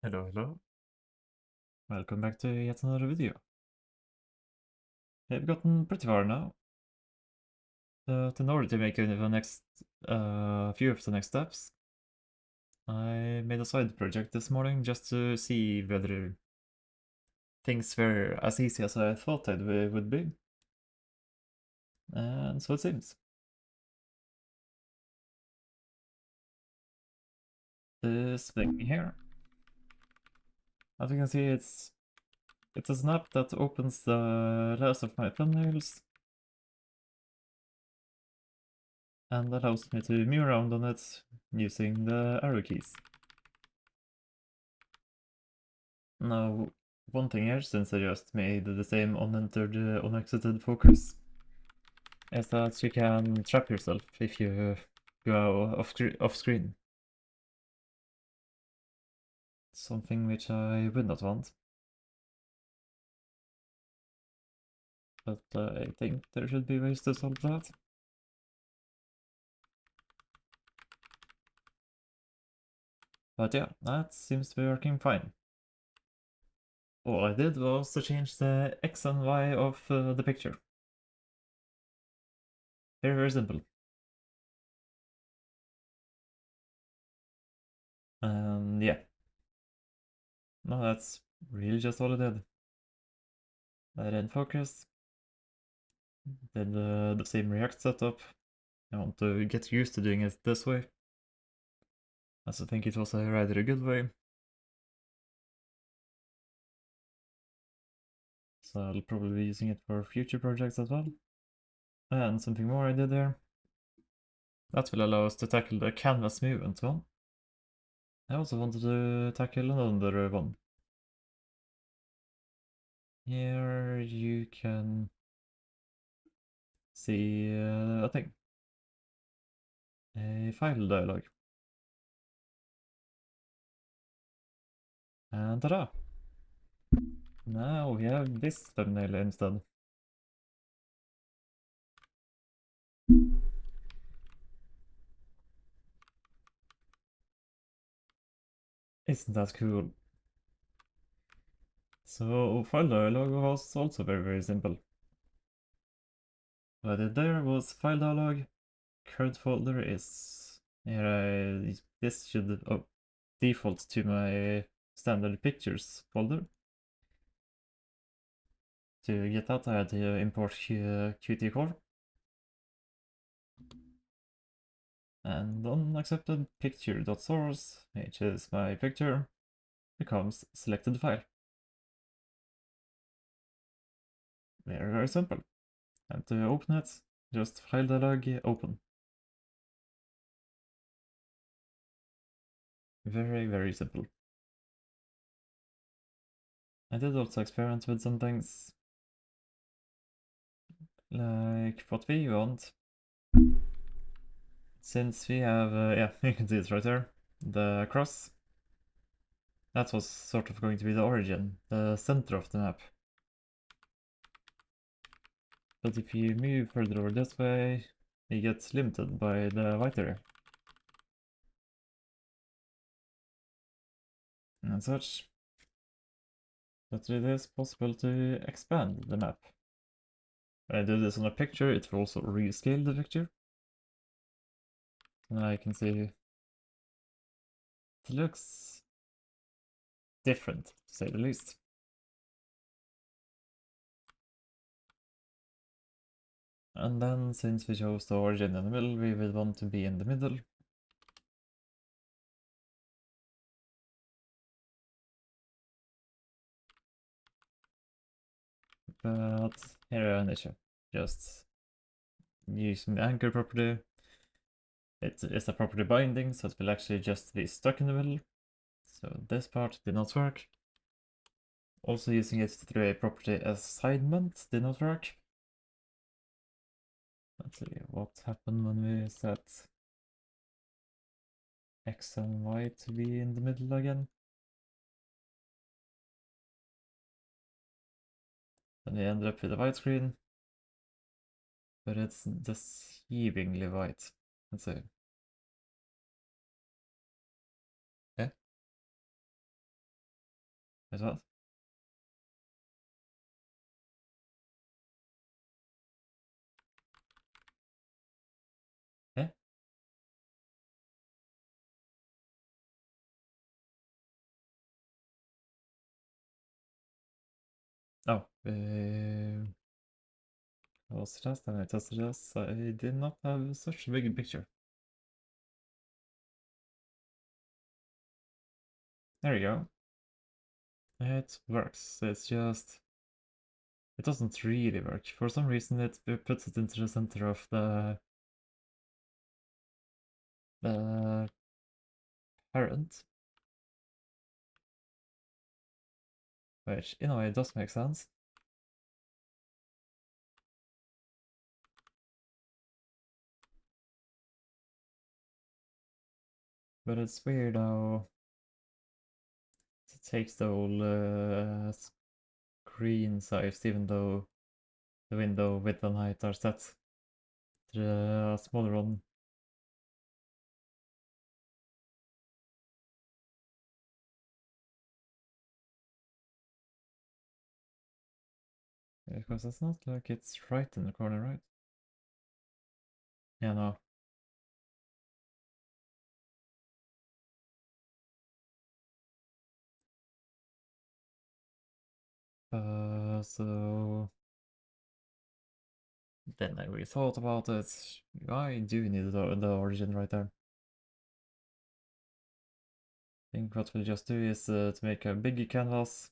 Hello. Welcome back to yet another video. We've gotten pretty far now. In order to make the next few of the next steps, I made a side project this morning just to see whether things were as easy as I thought they would be. And so it seems. This thing here, as you can see, it's a snap that opens the rest of my thumbnails and allows me to move around on it using the arrow keys. Now, one thing here, since I just made the same unentered, unexited focus, is that you can trap yourself if you go off screen. Something which I would not want. But I think there should be ways to solve that. But yeah, that seems to be working fine. All I did was to change the X and Y of the picture. Very simple. And yeah. No, that's really just all I did. I did focus. Did the same React setup. I want to get used to doing it this way, as I think it was a rather good way. So I'll probably be using it for future projects as well. And something more I did there. That will allow us to tackle the canvas movement one. I also wanted to tackle another one. Here you can see a thing. A file dialog. And ta-da! Now we have this thumbnail instead. Isn't that cool? So file dialog was also very simple. What I did there was file dialog, current folder is here. This should default to my standard pictures folder. To get that, I had to import Qt core. And unaccepted picture.source, which is my picture, becomes selected file. Very simple. And to open it, just file dialog open. Very simple. I did also experiment with some things, like what we want. Since we have, yeah, you can see it right there, the cross. That was sort of going to be the origin, the center of the map. But if you move further over this way, it gets limited by the white area. And such. But it is possible to expand the map. When I do this on a picture, it will also rescale the picture. And I can see it looks different, to say the least. And then, since we chose the origin in the middle, we would want to be in the middle. But here I have an issue. Just using the anchor property. It's a property binding, so it will actually just be stuck in the middle. So this part did not work. Also using it through a property assignment did not work. Let's see what happened when we set X and Y to be in the middle again. Then we ended up with a white screen, but it's deceivingly white. Let's see. Yeah. Is what? Yeah? Oh, was it last time I tested this? I did not have such a big picture. There you go. It works. It's just... It doesn't really work. For some reason it puts it into the center of the parent. Which, in a way, does make sense. But it's weird how it takes the whole screen size, even though the window width and height are set to the smaller one. Because it's not like it's right in the corner, right? Yeah, no. So then I really thought about it. I do need the origin right there. I think what we'll just do is to make a big canvas.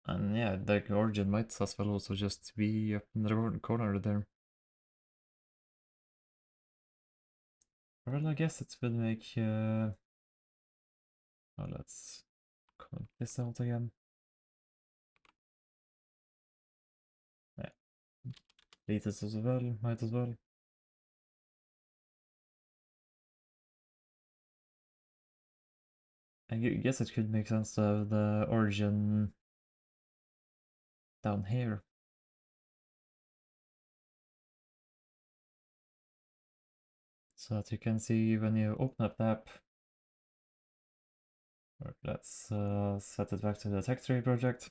And yeah, the origin might as well also just be up in the corner there. Well, I guess it will make... Oh, let's comment this out again. Yeah, delete this as well, might as well. I guess it could make sense to have the origin down here. So that you can see when you open up the app. Let's set it back to the tech tree project.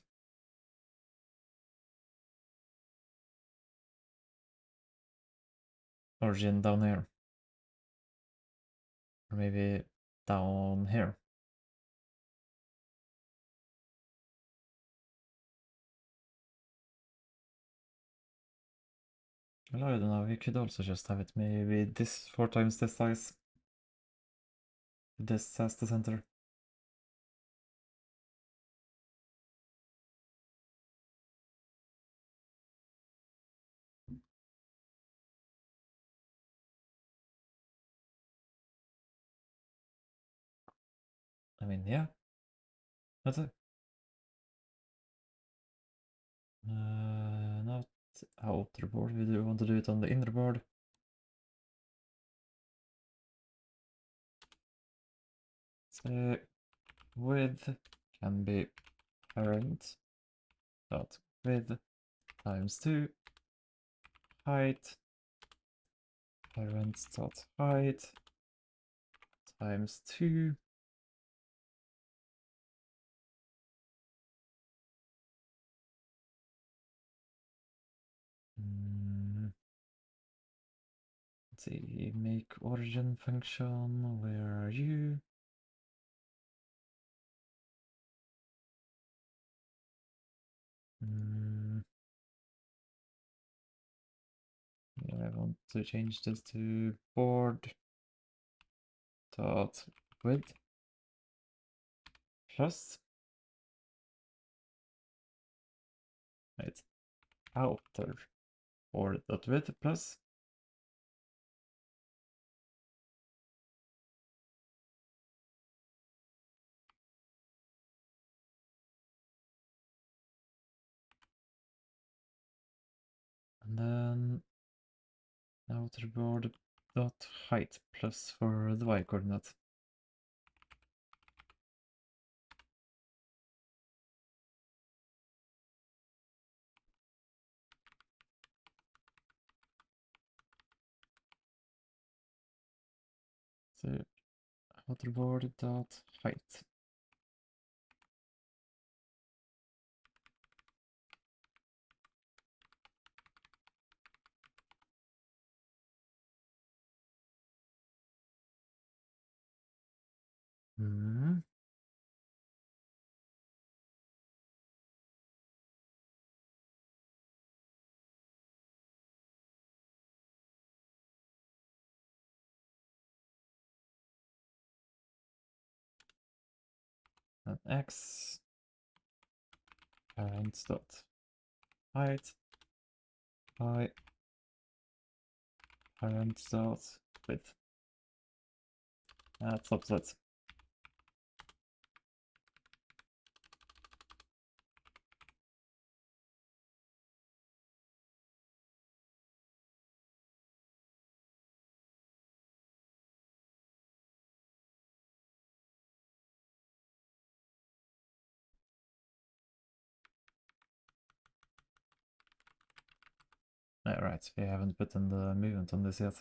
Origin down here. Or maybe down here. Well, I don't know, we could also just have it maybe this 4 times this size. This as the center. I mean, yeah. That's it. Not outer board, we do want to do it on the inner board. So width can be parent dot width times 2 height parent dot height times 2. Let's see, make origin function, where are you? I want to change this to board dot width plus right outer board dot width plus and then outer board dot height plus for the y coordinate. the outer board dot height. Hmm. And x parents dot height by parents dot width. That's upset. Right, we haven't put in the movement on this yet.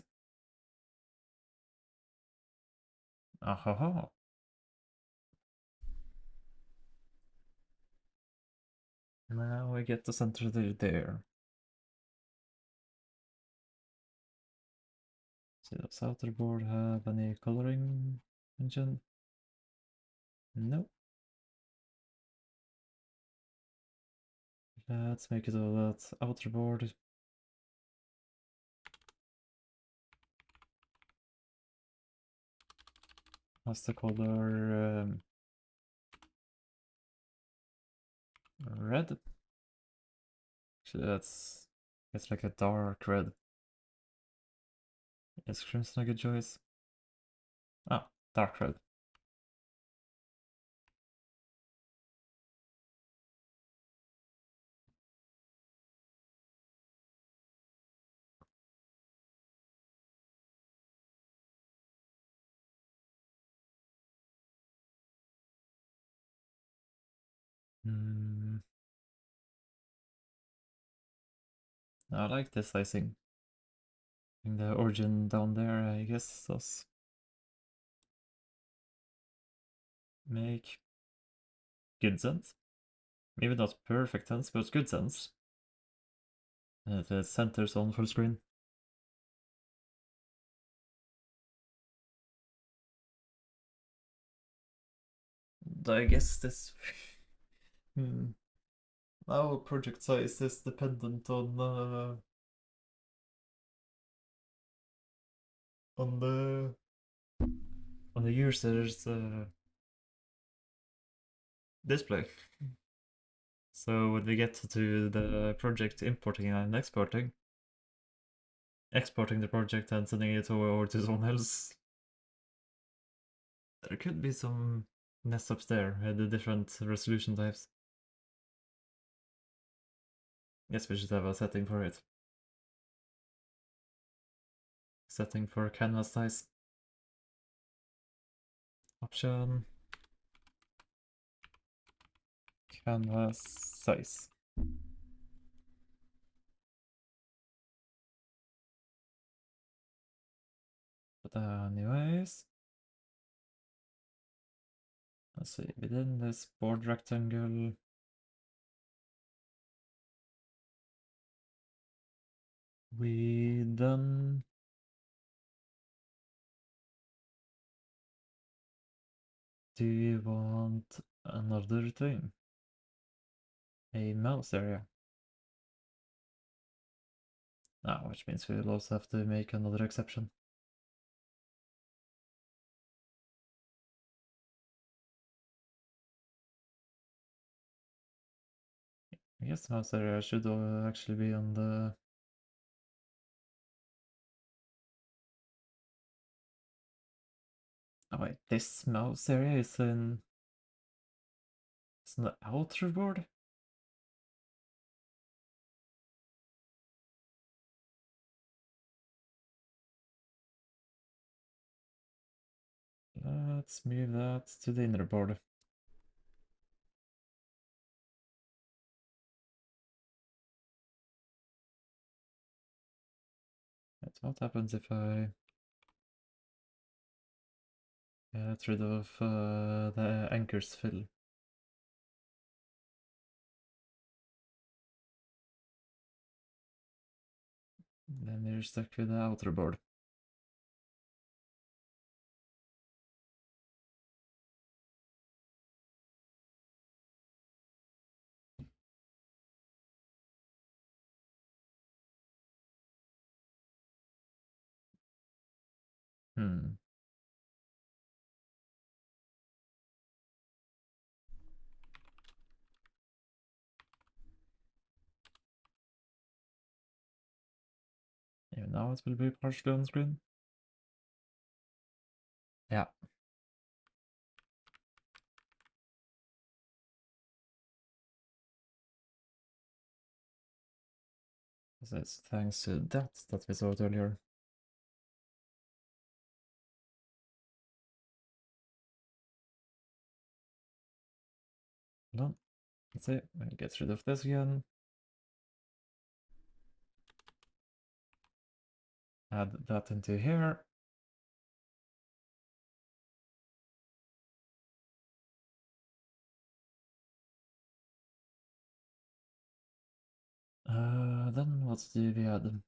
Ahaha. Now we get the center there. So does outer board have any coloring engine? No. Let's make it all that outer board. Has the color red. Actually, it's like a dark red. Is crimson a good choice? Ah, dark red. Hmm. I like this icing. And the origin down there, I guess, does make good sense. Maybe not perfect sense, but good sense. The center's on full screen. I guess this. Now project size is dependent on on the on the user's display. So when we get to the project importing and exporting the project and sending it over to someone else, there could be some mess ups there with the different resolution types. Guess we should have a setting for it. Setting for canvas size. Option. Canvas size. But anyways, let's see, within this board rectangle, we then do you want another thing? A mouse area. Ah, which means we'll also have to make another exception. I guess the mouse area should actually be on the... Oh wait, this mouse area is in... It's in the outer board? Let's move that to the inner board. What happens if I Get rid of the anchor's fill. Then you're stuck with the outer board. Hmm. Even now it will be partially on screen. Yeah. So it's thanks to that we saw it earlier. Hold on. Let's see. We'll get rid of this again. Add that into here. Then what do we add?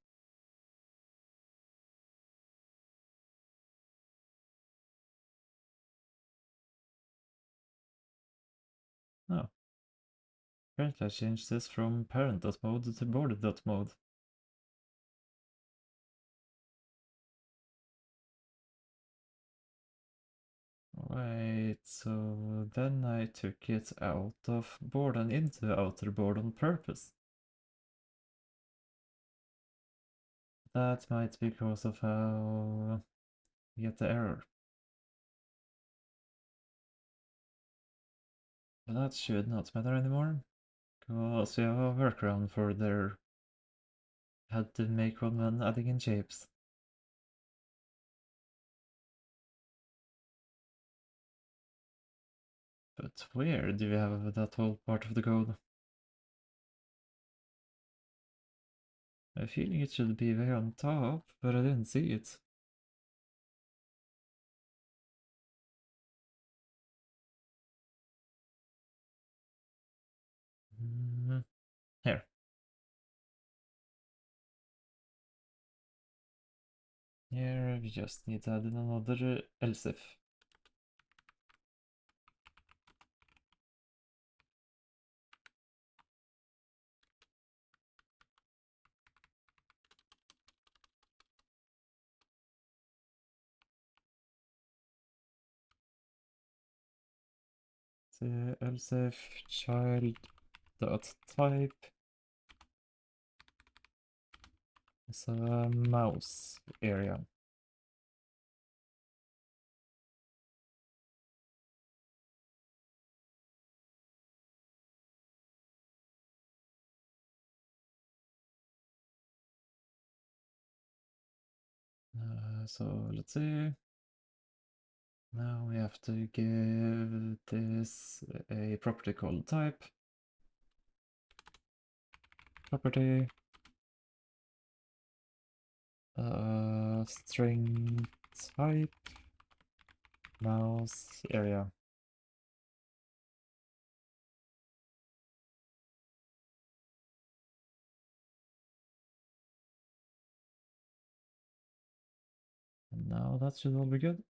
Oh. Apparently I changed this from parent.mode to board.mode. Wait, so then I took it out of board and into outer board on purpose. That might be because of how we get the error. But that should not matter anymore, because we have a workaround for their had to make one when adding in shapes. But where do we have that whole part of the code? I have a feeling it should be way on top, but I didn't see it. Here. Here we just need to add in another else if. So else if child dot type is a mouse area. So let's see. Now we have to give this a property called type. Property string type mouse area. And now that should all be good.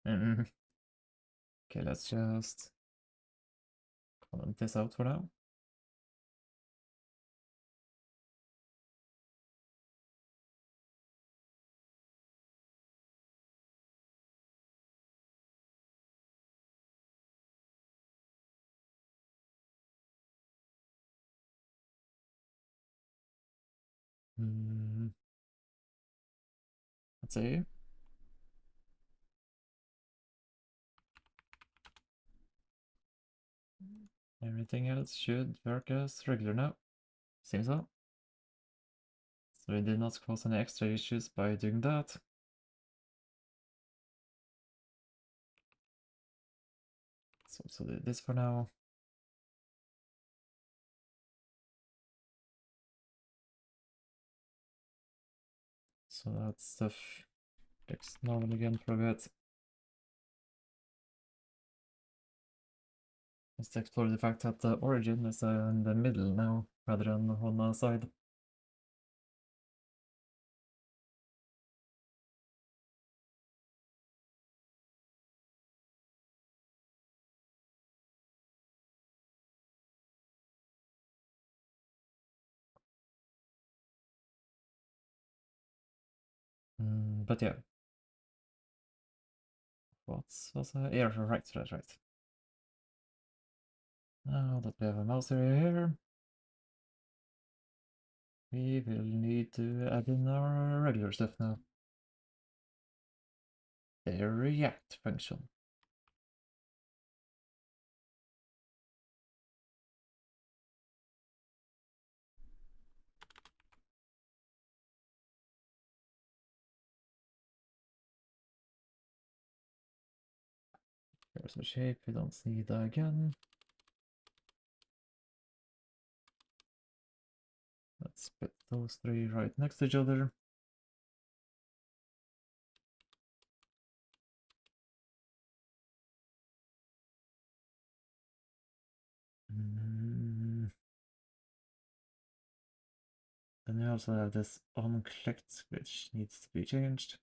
Okay, let's just comment this out for now. Let's see. Everything else should work as regular now. Seems so. So we did not cause any extra issues by doing that. So do this for now. So that stuff looks normal again for a bit. Let's explore the fact that the origin is in the middle now, rather than on the side. But yeah. What's yeah, right. Now that we have a mouse area here, we will need to add in our regular stuff now. The react function. Here's the shape, we don't need that again. Let's put those three right next to each other. Then we also have this unclicked, which needs to be changed.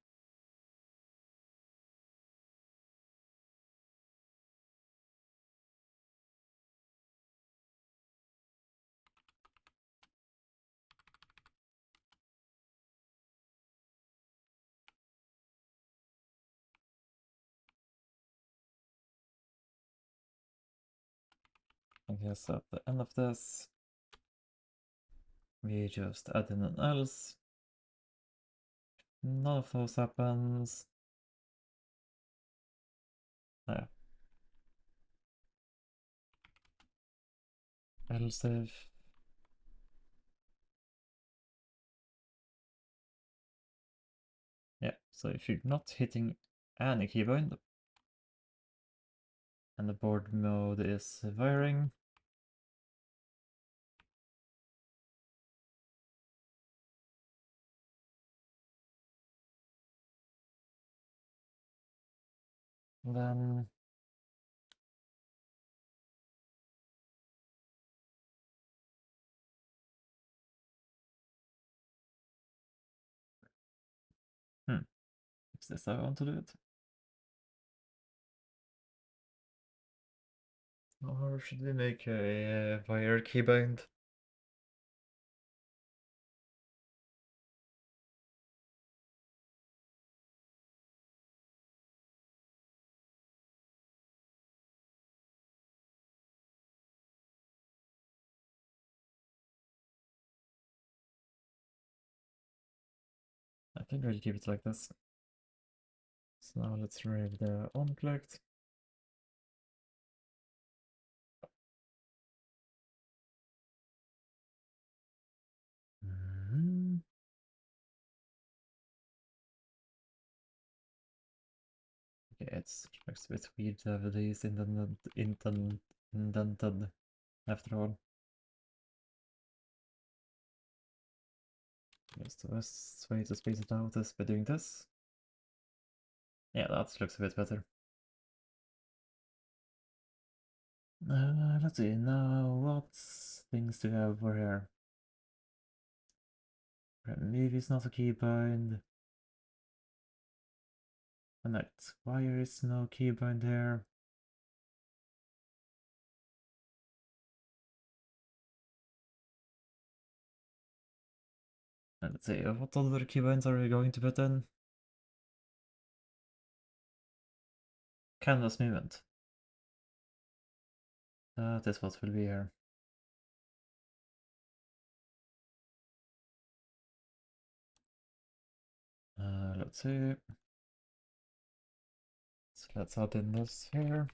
I guess at the end of this, we just add in an else. None of those happens. Yeah. Else if. Yeah, so if you're not hitting any keybind and the board mode is wiring, then is this how I want to do it? Or should we make a wire keybind? I think I'll keep it like this. So now let's remove the unclicked. Okay, it's a bit weird to have these indented after all. Yes, the best way to space it out is by doing this. Yeah, that looks a bit better. Let's see, now what things do we have over here? Maybe it's not a keybind. Connect wire is no keybind here. And let's see, what other keybinds are we going to put in? Canvas movement. That is what will be here. Let's see. So let's add in this here.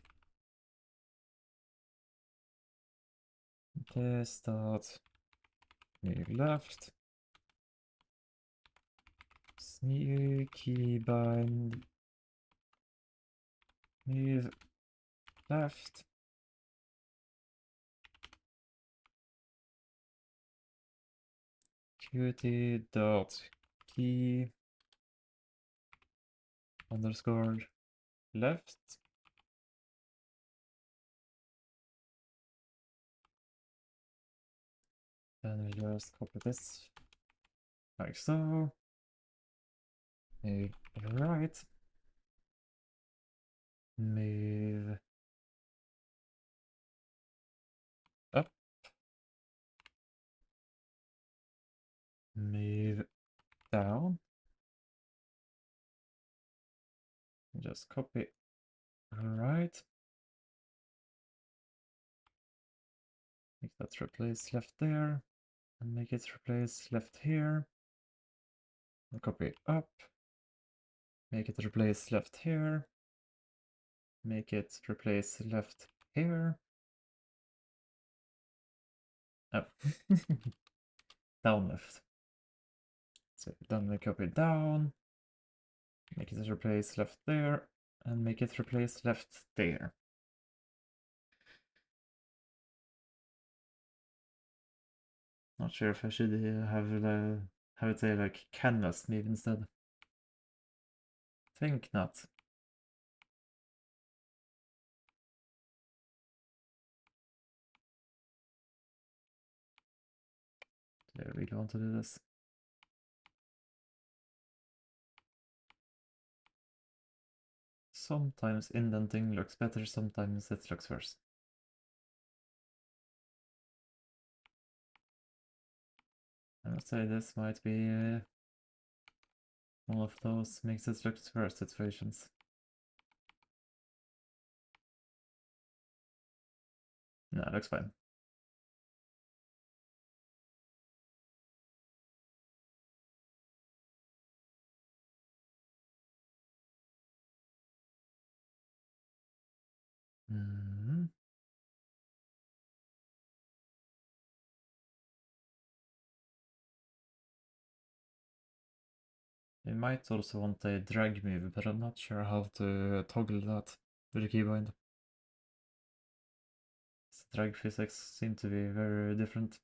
This dot move left. New keybind. Move left. Qt dot key underscore left. Then we just copy this like so. Move right. Move up. Move down. Just copy right. Make that replace left there. And make it replace left here. And copy up. Make it replace left here. Make it replace left here. Oh. Down left. So then we copy down. Make it replace left there. And make it replace left there. Not sure if I should have it say like canvas move instead. Think not. Do I really want to do this? Sometimes indenting looks better, sometimes it looks worse. I would say this might be one of those makes it look worse situations. No, it looks fine. We might also want a drag move, but I'm not sure how to toggle that with the keybind. Drag physics seem to be very different.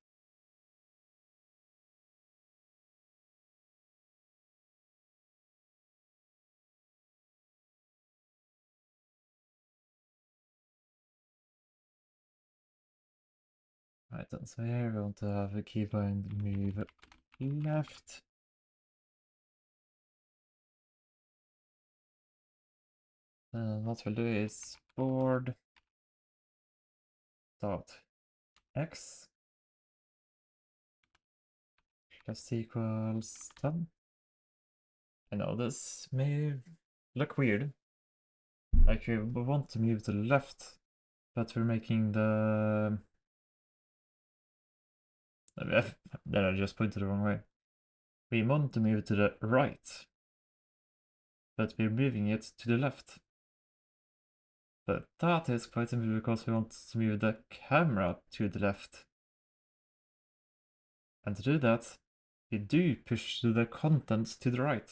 Right then, so here we want to have a keybind move left. What we'll do is board dot x plus equals 10. I know this may look weird. Like we want to move to the left, but we're making the... Then I just pointed the wrong way. We want to move to the right, but we're moving it to the left. But that is quite simply because we want to move the camera to the left. And to do that, we do push the content to the right.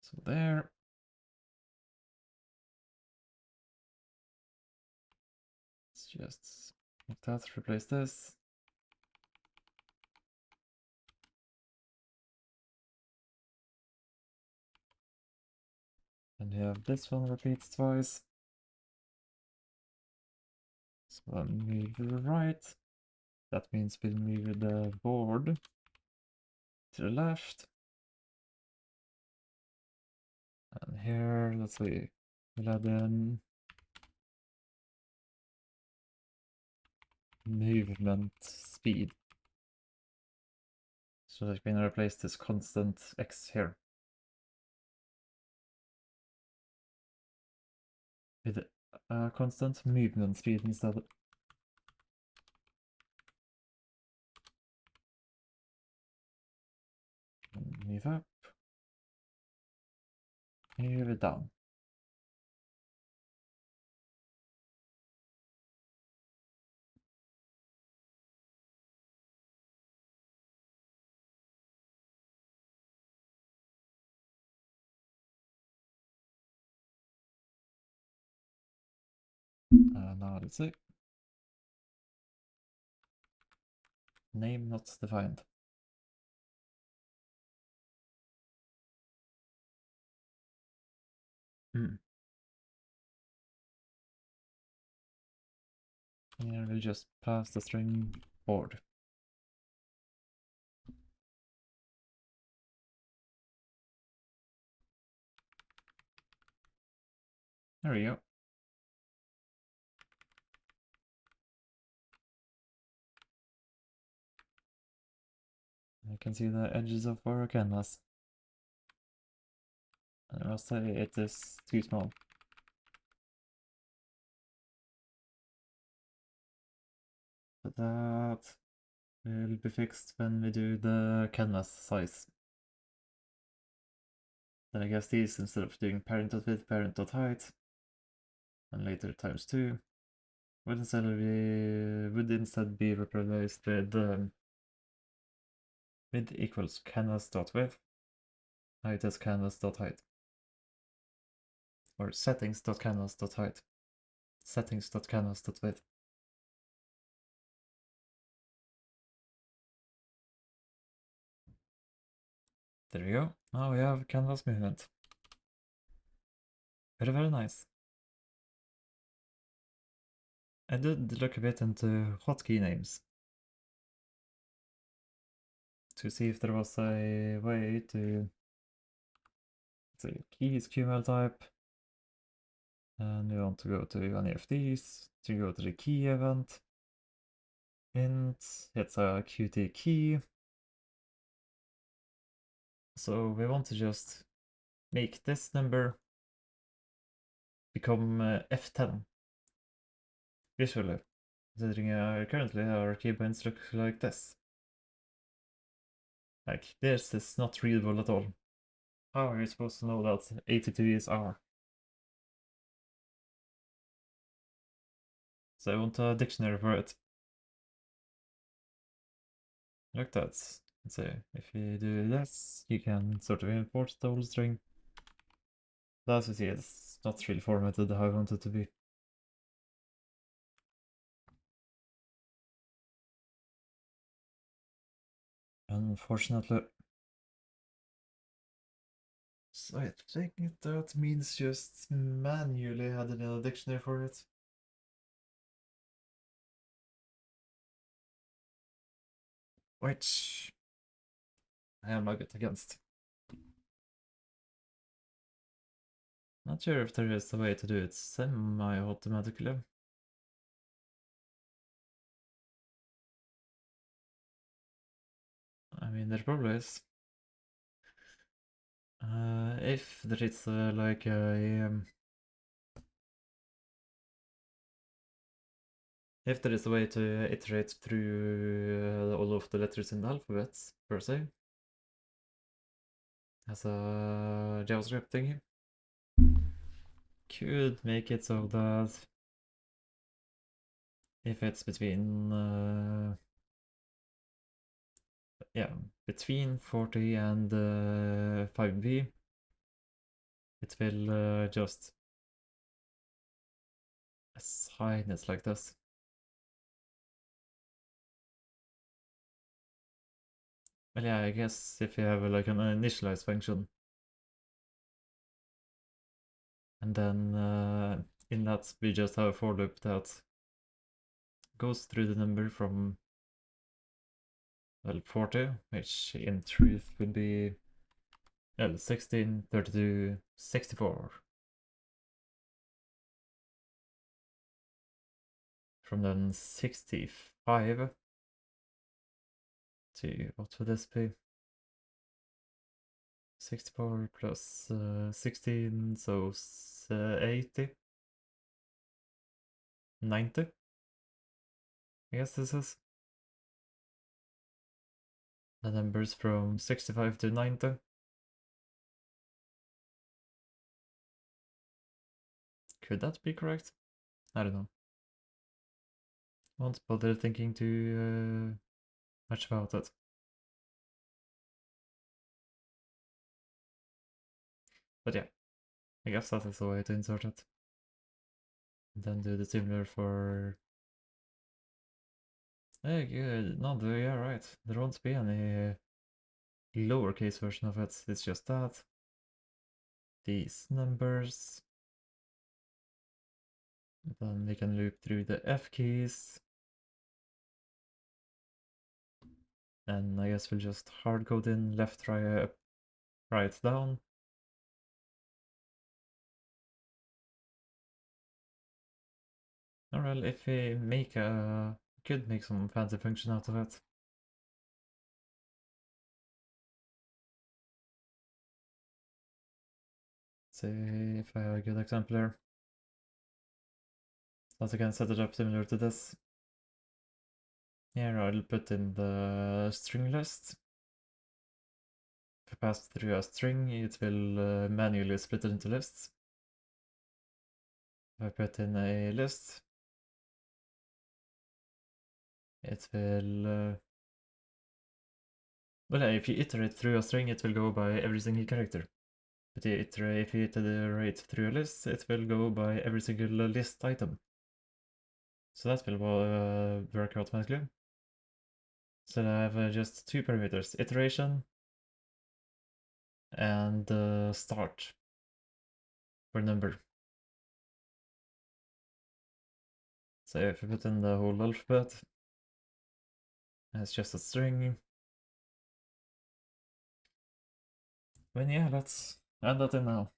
So there. Let's just make that, replace this. And we have this one repeats twice. So I'll move to the right. That means we'll move the board to the left. And here, let's see, we'll add in movement speed. So that we can replace this constant x here with a constant movement speed instead. And move up, move it down. Now let's see. Name not defined. And we'll just pass the string board. There we go. I can see the edges of our canvas. And I must say it is too small. But that will be fixed when we do the canvas size. Then I guess these, instead of doing parent.width, parent.height, and later times 2, would instead be replaced with width equals canvas.width, height is canvas.height, or settings.canvas.height, settings.canvas.width. There we go. Now we have canvas movement. Very, very nice. I did look a bit into hotkey names to see if there was a way to, let's see, keys QML type, and we want to go to any of these, to go to the key event, int, it's a Qt key. So we want to just make this number become F10 visually, considering currently our keypoints look like this. Like, this is not readable at all. How are you supposed to know that 82 is R? So I want a dictionary for it. Like that. Let's say, if you do this, you can sort of import the whole string. But as you see, it's not really formatted how I want it to be. Unfortunately. So I think that means just manually adding a dictionary for it. Which I am a bit against. Not sure if there is a way to do it semi-automatically. I mean, there probably is. If there is like a if there is a way to iterate through all of the letters in the alphabet per se, as a JavaScript thingy, could make it so that if it's between between 40 and 5B, it will just assign it like this. Well, yeah, I guess if you have like an initialize function, and then in that we just have a for loop that goes through the number from, well, 40, which in truth would be 16, 32, 64. From then 65 to, what would this be? 64 plus 16, so 80, 90. I guess this is the numbers from 65 to 90. Could that be correct? I don't know. Won't bother thinking too much about it. But yeah, I guess that is the way to insert it. And then do the similar for... Hey, good. No, yeah, right. There won't be any lowercase version of it. It's just that. These numbers. Then we can loop through the F keys. And I guess we'll just hard code in left, right, up, right, down. Or well, if we could make some fancy function out of it. See if I have a good example here. So I can set it up similar to this. Here I'll put in the string list. If I pass through a string, it will manually split it into lists. If I put in a list, it will... well, if you iterate through a string, it will go by every single character. But if you iterate through a list, it will go by every single list item. So that will work automatically. So I have just two parameters, iteration and start for number. So if you put in the whole alphabet, it's just a string. Then yeah, let's add that in now.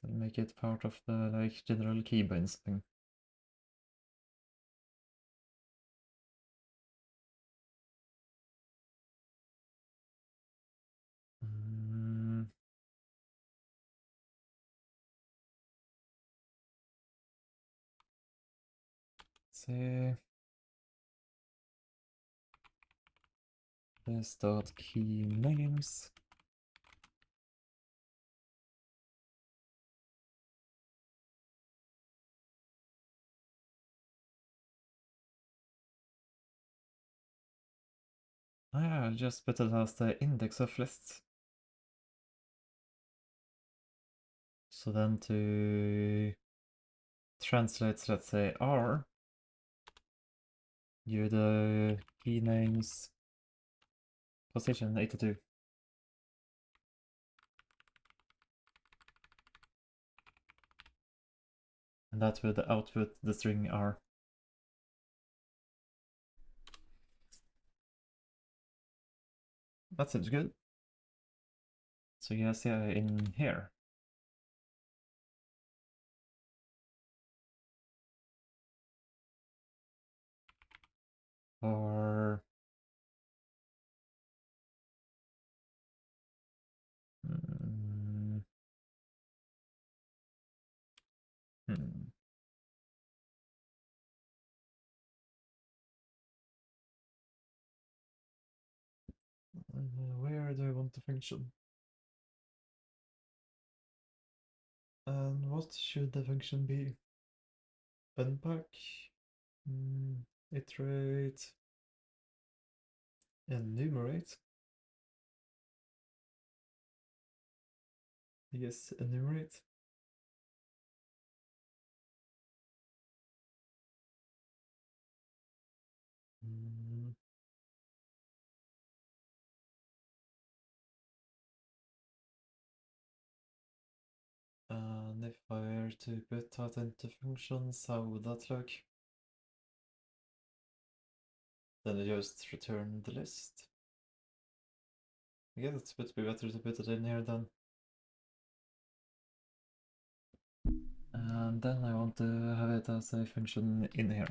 So make it part of the like general keybinds thing. See this dot key names. Yeah, I'll just put it as the index of lists. So then to translate, let's say R, you the key names position 82. And that would output the string R. That seems good. So you guys see in here. Or where do I want the function? And what should the function be? Unpack, iterate, enumerate. Yes, enumerate. And if I were to put that into functions, how would that look? Then I just return the list. I guess it would be better to put it in here then. And then I want to have it as a function in here.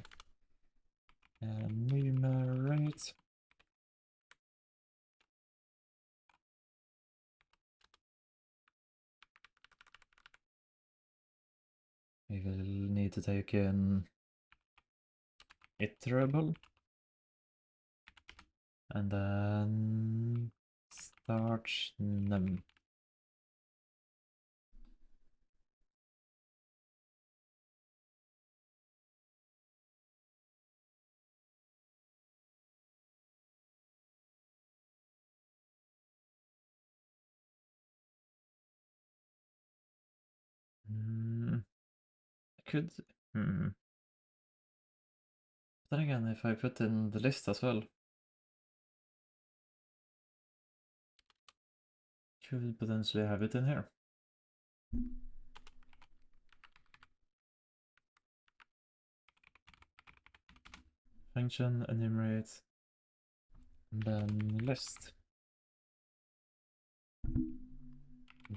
Enumerate. We will need to take in iterable. And then start num. I could. Then again, if I put in the list as well, could potentially have it in here. Function enumerate, and then list.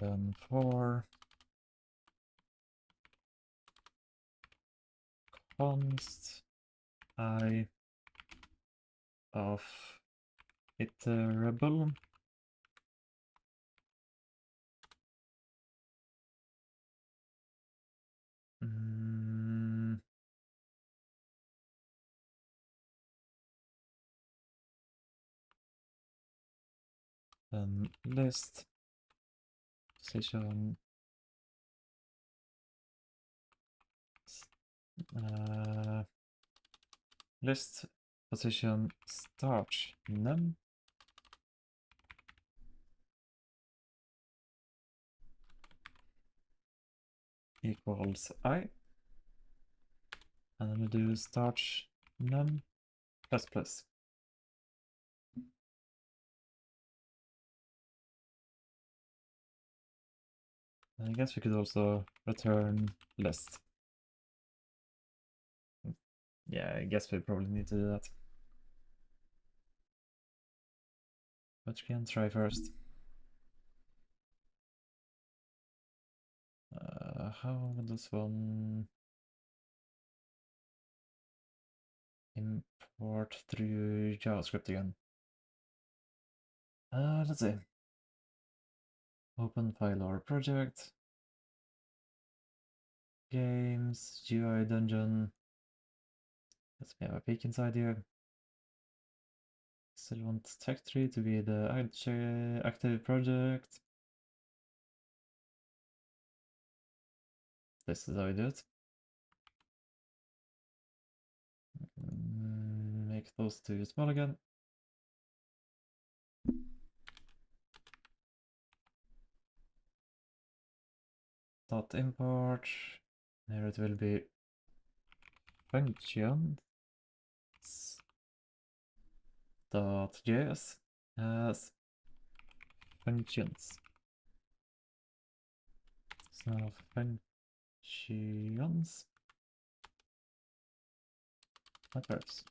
Then for const I of iterable then list position list position start num equals I, and then we do start num plus plus. And I guess we could also return list. Yeah, I guess we probably need to do that. But we can try first. How would this one import through JavaScript again? Let's see. Open file or project. Games, GUI dungeon. Let's have a peek inside here. Still want tech tree to be the active project. This is how we do it. Make those two small again. Dot import. Here it will be functions dot js as functions. So functions matters.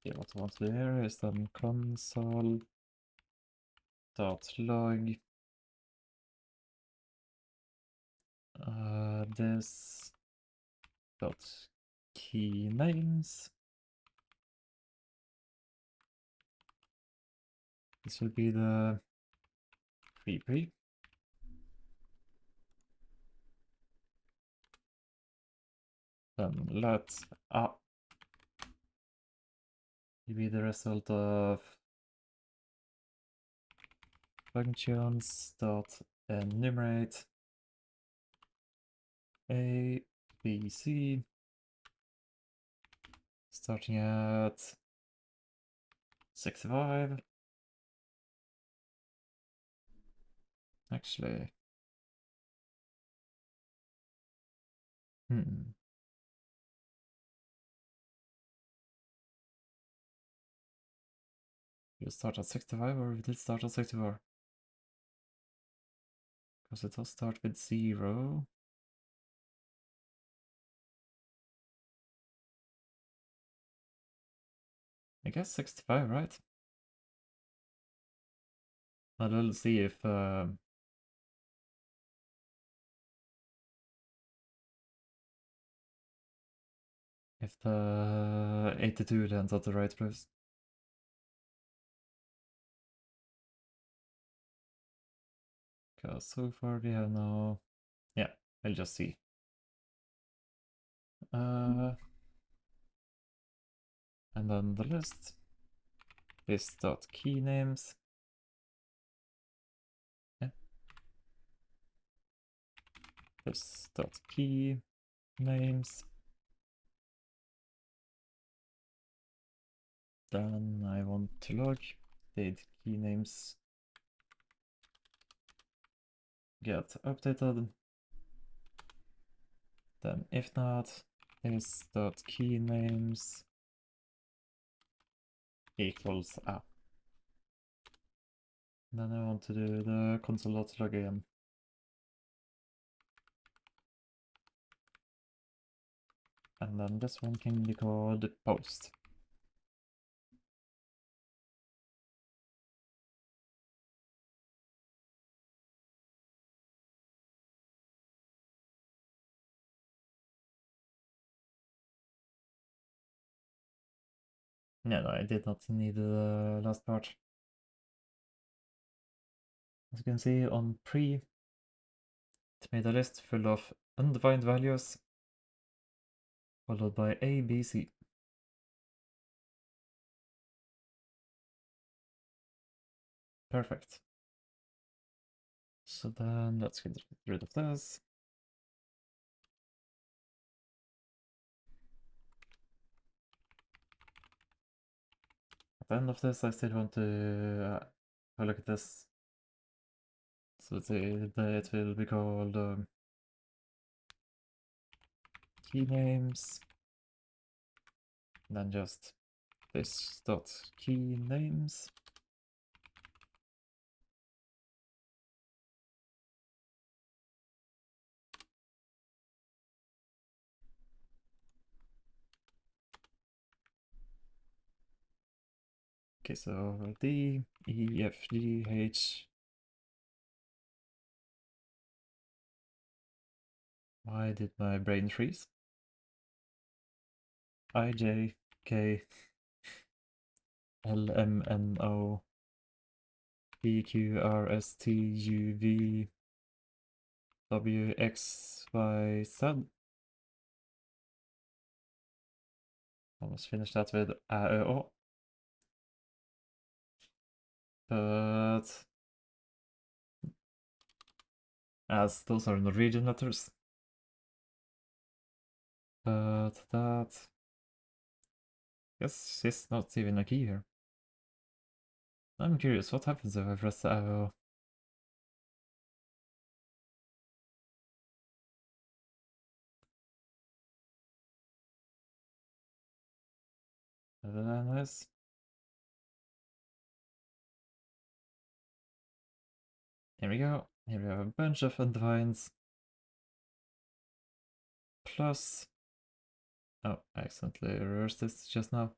Yeah, what I want to do here is then console dot log this dot key names. This will be the pre. Then let be the result of functions dot enumerate A, B, C, starting at 65. Actually, you start at 65 or we did start at 64? Because it does start with 0. I guess 65, right? But we'll see if the 82 lands at the right place. Because so far we have no... Yeah, I'll just see. And then the list is dot key names. Yeah. This dot key names. Then I want to log the key names get updated. Then if not, is dot key names equals app. Then I want to do the console.log again. And then this one can be called post. No, I did not need the last part. As you can see on pre, it made a list full of undefined values, followed by A, B, C. Perfect. So then let's get rid of this. At the end of this, I still want to have a look at this. So it will be called key names, and then just this dot key names. Okay, so D, E, F, G, H. Why did my brain freeze? I, J, K, L, M, N, O, P, Q, R, S, T, U, V, W, X, Y, Z. Almost finished that with Ä, Ö, Å. But as those are Norwegian letters. But that... Yes, it's not even a key here. I'm curious, what happens if I press the arrow? Anyways. Here we go. Here we have a bunch of undefines. Plus... Oh, I accidentally reversed this just now.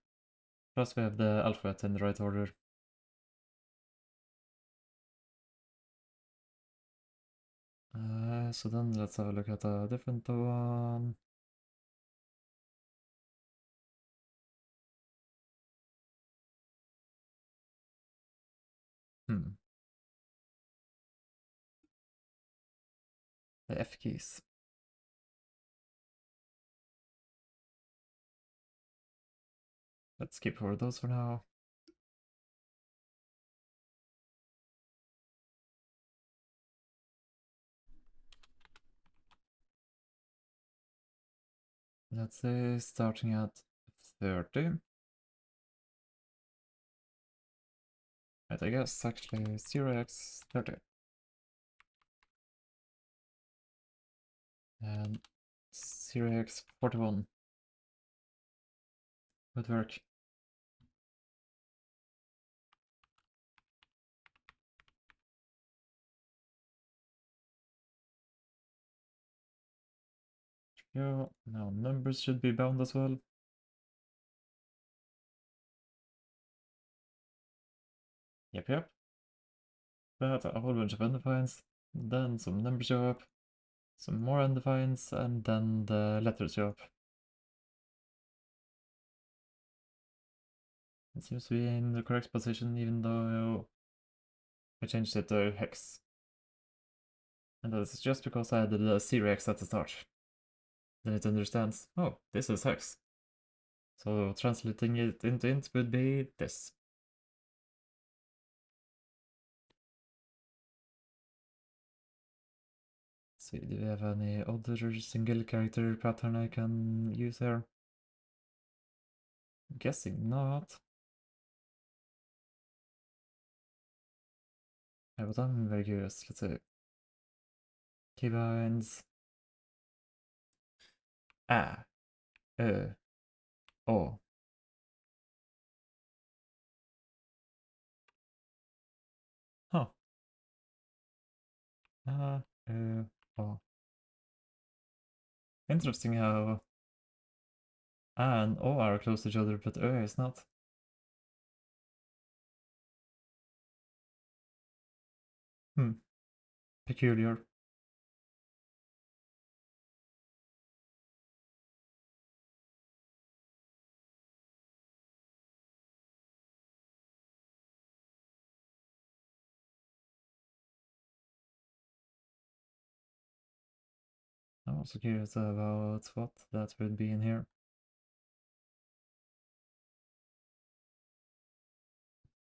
Plus we have the alphabet in the right order. So then let's have a look at a different one. The F keys. Let's skip over those for now. Let's say starting at 30. Right, I guess actually 0x30. And 0x41 would work. Yeah, now numbers should be bound as well. Yep. But a whole bunch of undefines, then some numbers show up, some more undefines, and then the letters show up. It seems to be in the correct position even though I changed it to hex. And that's just because I added a 0x at the start. Then it understands, oh, this is hex. So translating it into int would be this. See, do we have any other single character pattern I can use here? I'm guessing not. Yeah, but I'm very curious. Let's see. Keybinds. Ä, Ö, Å. Huh. Ä, Ö, Å. Interesting how Ä and O are close to each other, but Ö is not. Hmm. Peculiar. I'm also curious about what that would be in here.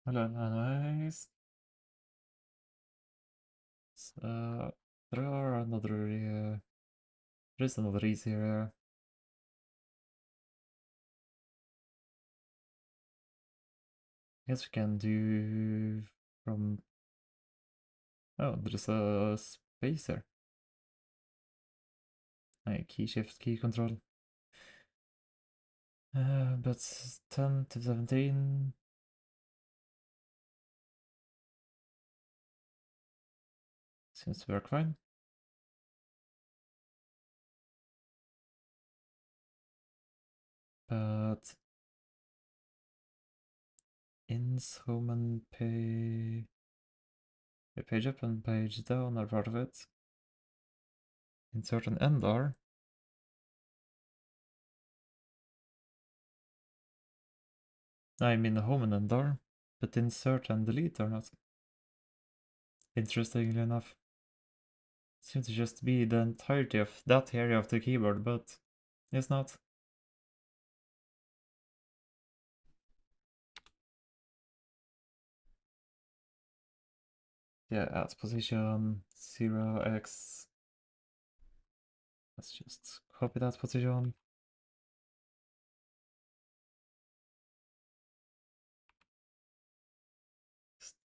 Well, anyways. So, there is another easy area. I guess we can do from... Oh, there's a spacer. Key shift, key control. But 10 to 17... Seems to work fine. But... Ins, home and page up and page down are part of it. Insert and end are. I mean the home and end are, but insert and delete are not. Interestingly enough. Seems to just be the entirety of that area of the keyboard, but it's not. Yeah, at position 0x. Let's just copy that position.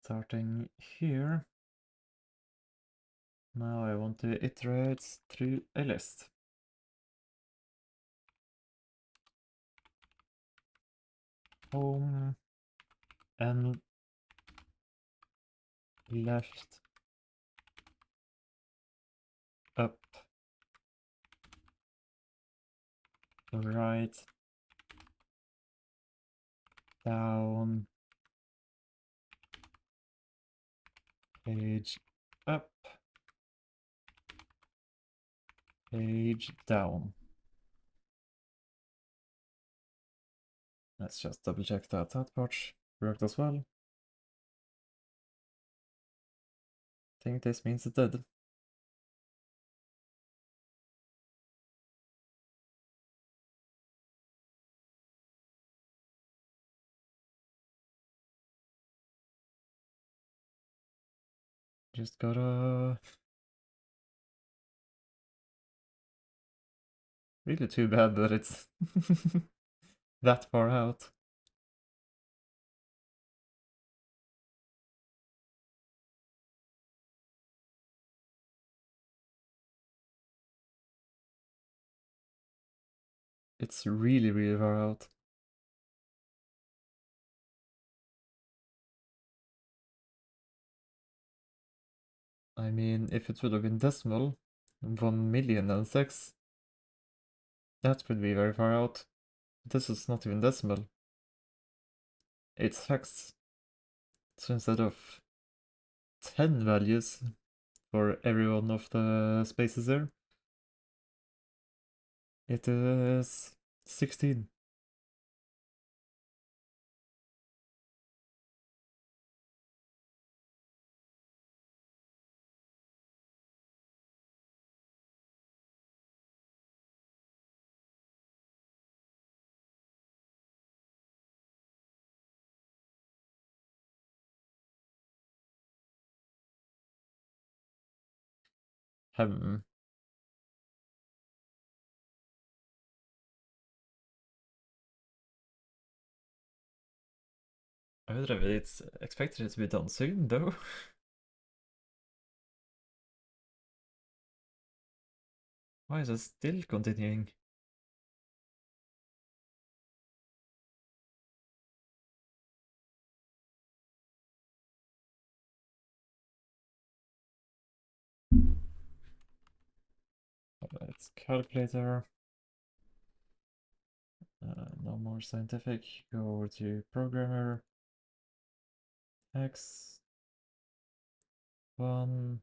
Starting here. Now I want to iterate through a list. Home and left, up, right, down, page up, page down. Let's just double check that part worked as well. I think this means it did. Just gotta... Really too bad that it's that far out. It's really, really far out. I mean, if it would have been decimal, 1,000,006, that would be very far out. This is not even decimal. It's hex. So instead of 10 values for every one of the spaces there, it is 16. Hmm. I would have expected it to be done soon, though. Why is it still continuing? calculator. No more scientific. Go over to programmer. X 1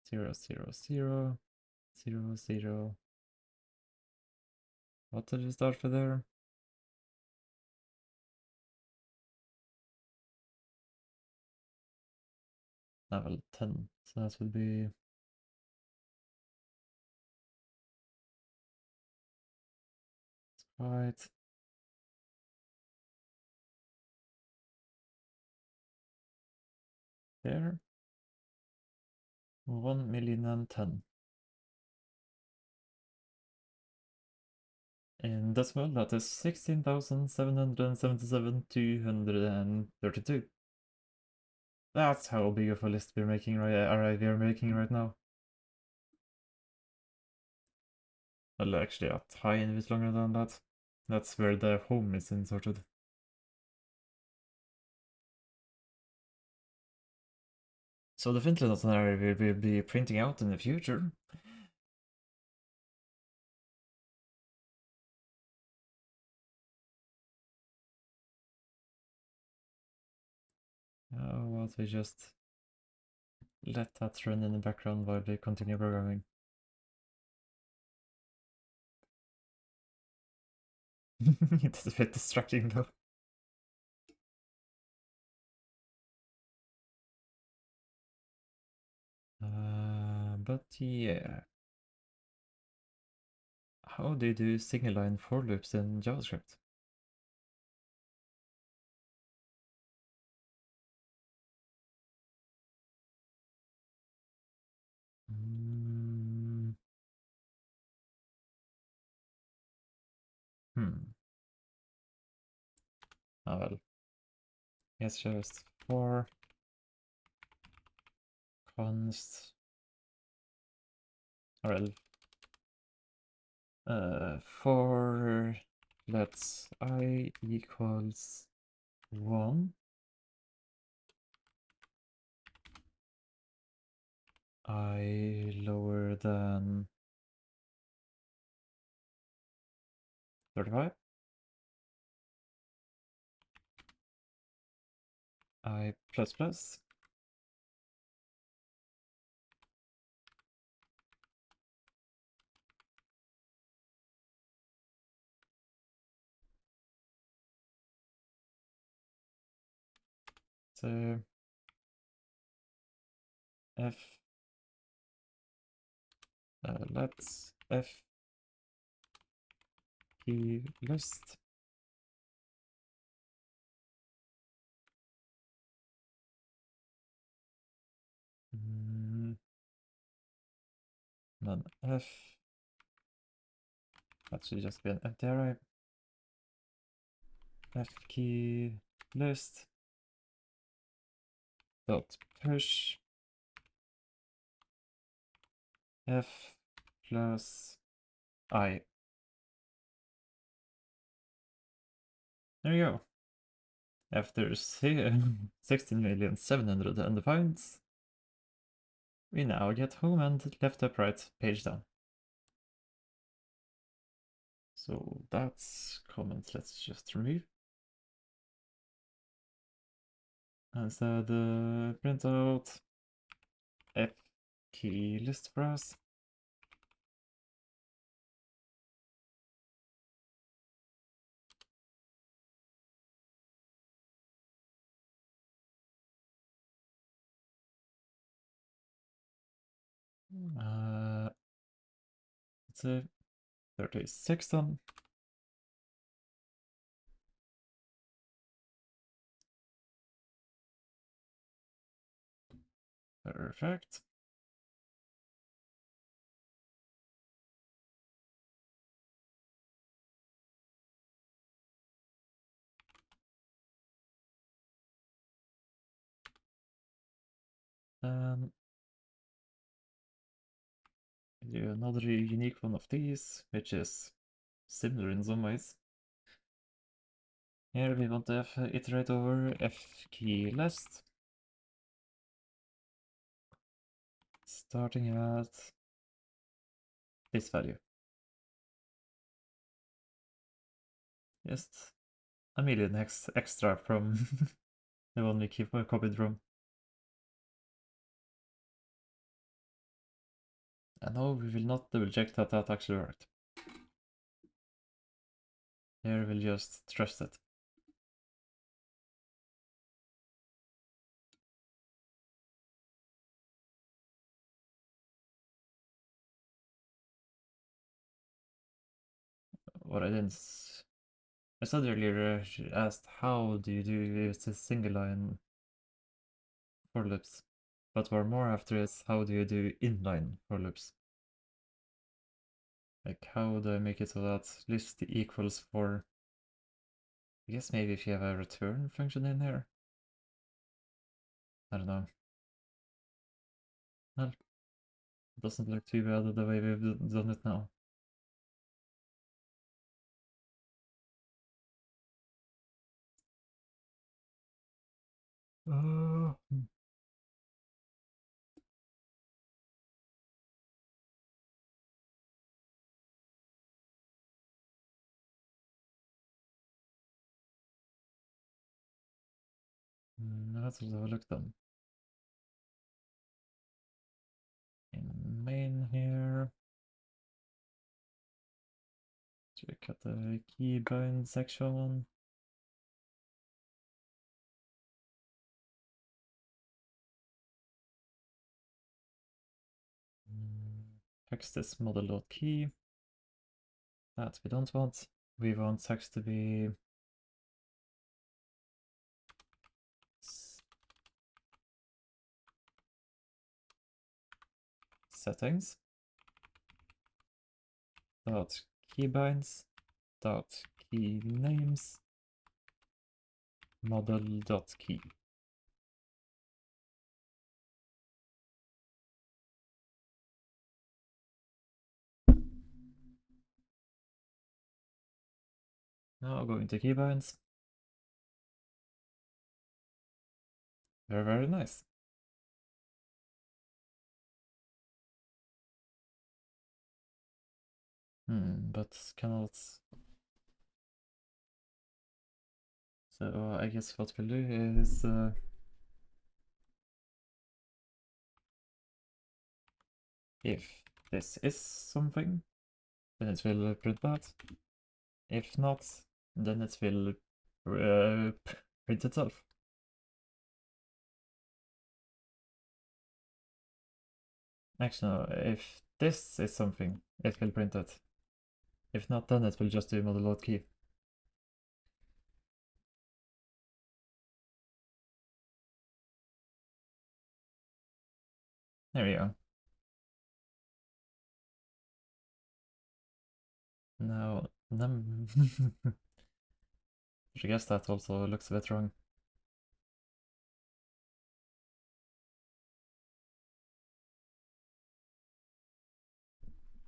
0 0 0 0 0. What did it start for there? Level 10. So that would be right. There. 1,010,000. In decimal, that is 16,777,232. That's how big of a list we're making right now. Well, actually, a tiny bit longer than that. That's where the home is inserted. So definitely not an area we will be printing out in the future. What we just let that run in the background while we continue programming. It's a bit distracting though. But yeah. How do you do single line for loops in JavaScript? Ah, well. It's just for const or for let's I equals 1, I lower than 35, I plus plus, so f let's f key list then f, that should just be an empty array, f key list dot push f plus I. There you go. After 16,700 undefined, we now get home and left up right page down. So that's comment, let's just remove. Instead, print out f key list for us. Let's say 36 then. Perfect. Do another unique one of these, which is similar in some ways. Here we want to iterate over f key list, starting at this value. Just a million extra from the one we keep copied from. And no, we will not double check that that actually worked. Here we'll just trust it. What I said earlier, she asked how do you do the single line for loops, but we're more after is how do you do inline for loops? Like how do I make it so that list equals for, I guess maybe if you have a return function in here? I don't know. Well, it doesn't look too bad the way we've done it now. Uh, let's have a look then. In main here, check out the keybind section. Text is model.key. That we don't want. We want text to be settings dot keybinds dot key names model dot key. Now going to keybinds. Very, very nice. But cannot. So I guess what we'll do is if this is something, then it will print that. If not, then it will print itself. Actually, no, if this is something, it will print it. If not, then it will just do model.key. There we go. Now, I guess that also looks a bit wrong.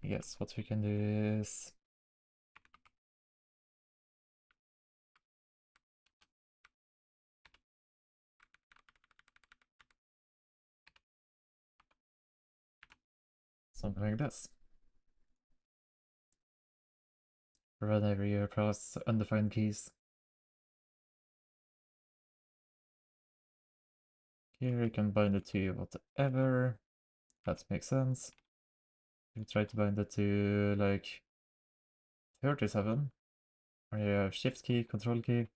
Yes, what we can do is something like this. Whenever you press undefined keys. Here you can bind it to whatever. That makes sense. You try to bind it to like 37. Or you have shift key, control key.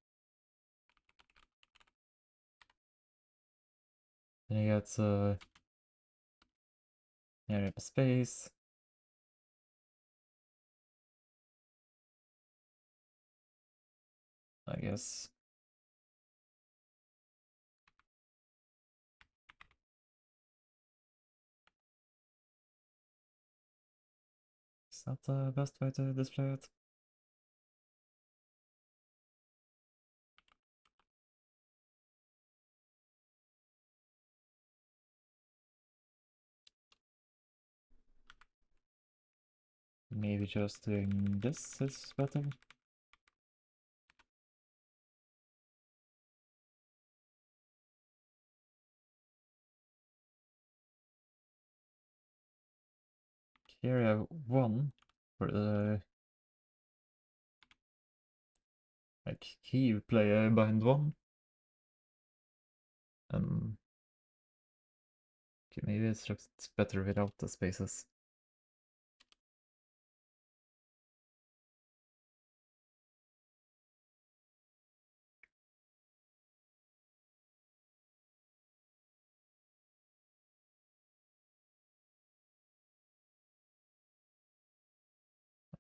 Then you get here you have a space. I guess. Is that the best way to display it? Maybe just doing this is better. KeyArea 1 for the like key play behind one. Okay, maybe it looks better without the spaces.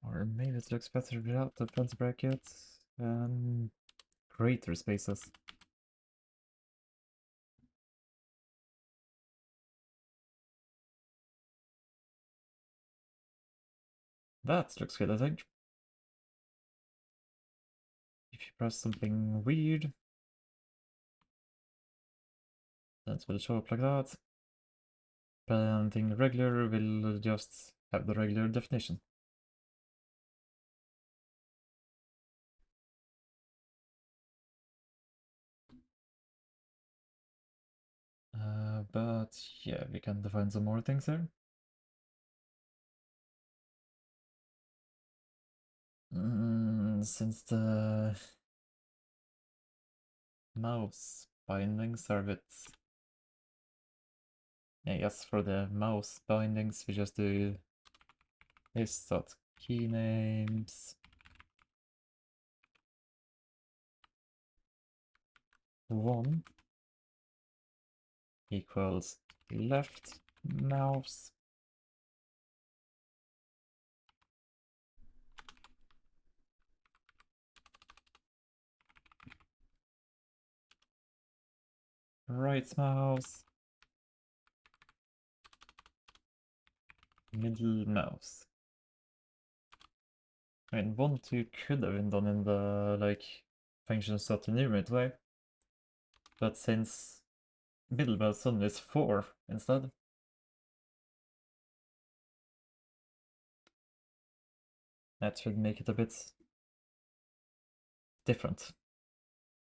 Or maybe it looks better without the fence brackets and greater spaces. That looks good, I think. If you press something weird, that will show up like that. But anything regular will just have the regular definition. But yeah, we can define some more things here. Since the mouse bindings are a bit... Yeah, yes, for the mouse bindings we just do this dot key names 1 equals left mouse right mouse middle mouse. I mean, 1, 2 could have been done in the like functions.enumerate way, but since middle mouse suddenly is 4 instead, that should make it a bit different.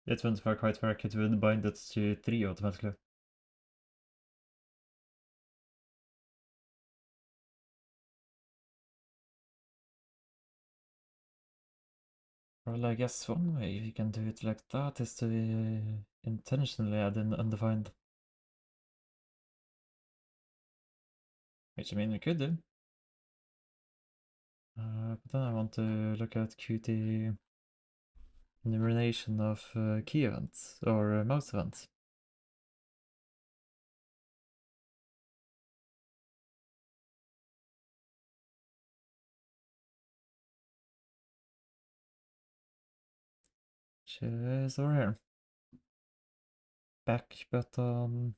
It wouldn't quite work, it would bind it to 3 automatically. Well, I guess one way you can do it like that is to intentionally add in undefined. Which I mean we could do. But then I want to look at Qt enumeration of key events or mouse events. Which is over here. Back button.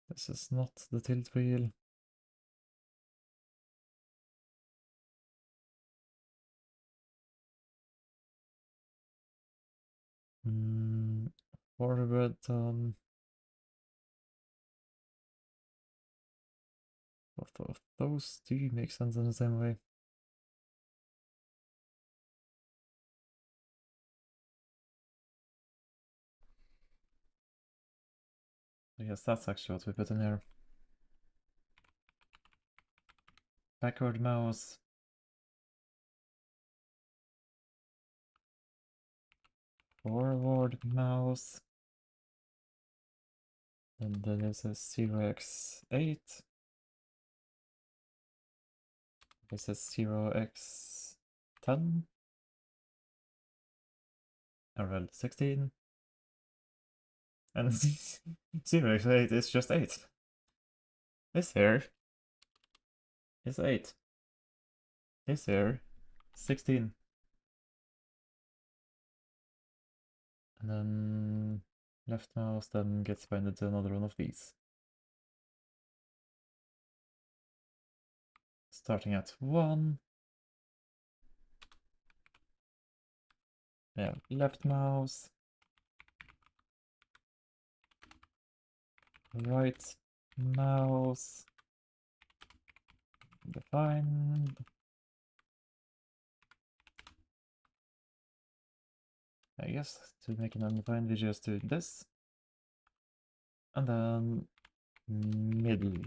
This is not the tilt wheel. Forward button. Both of those do make sense in the same way. I guess that's actually what we put in here. Backward mouse. Forward mouse. And then there's a 0x8. This is 0x10. Or well, 16. And 0x8 is just 8. This here is 8. This here, 16. And then left mouse then gets binded to another one of these. Starting at 1. Yeah, left mouse. Right mouse. Defined. I guess to make an undefined we just do this. And then middle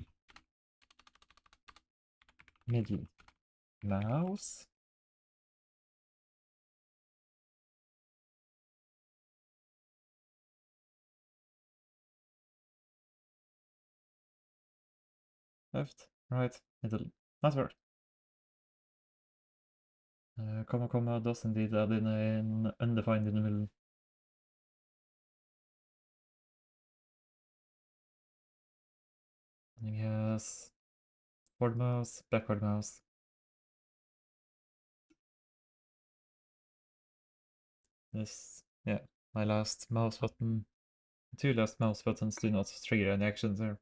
Middle mouse. Left, right, middle. Not comma does indeed add in an undefined in the middle. Yes. Forward mouse, backward mouse. This, yeah, my last mouse button. Two last mouse buttons do not trigger any actions there.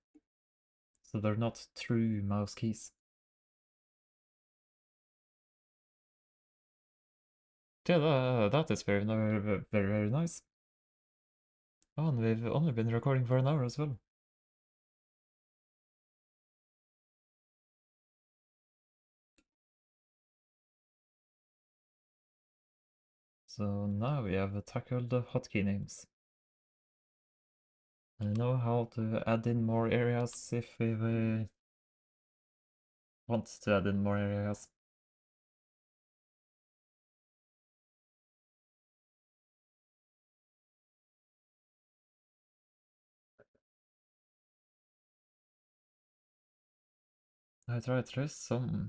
So they're not true mouse keys. Yeah, that is very, very nice. Oh, and we've only been recording for an hour as well. So now we have tackled the hotkey names. I know how to add in more areas if we want to add in more areas. Right, there is hmm.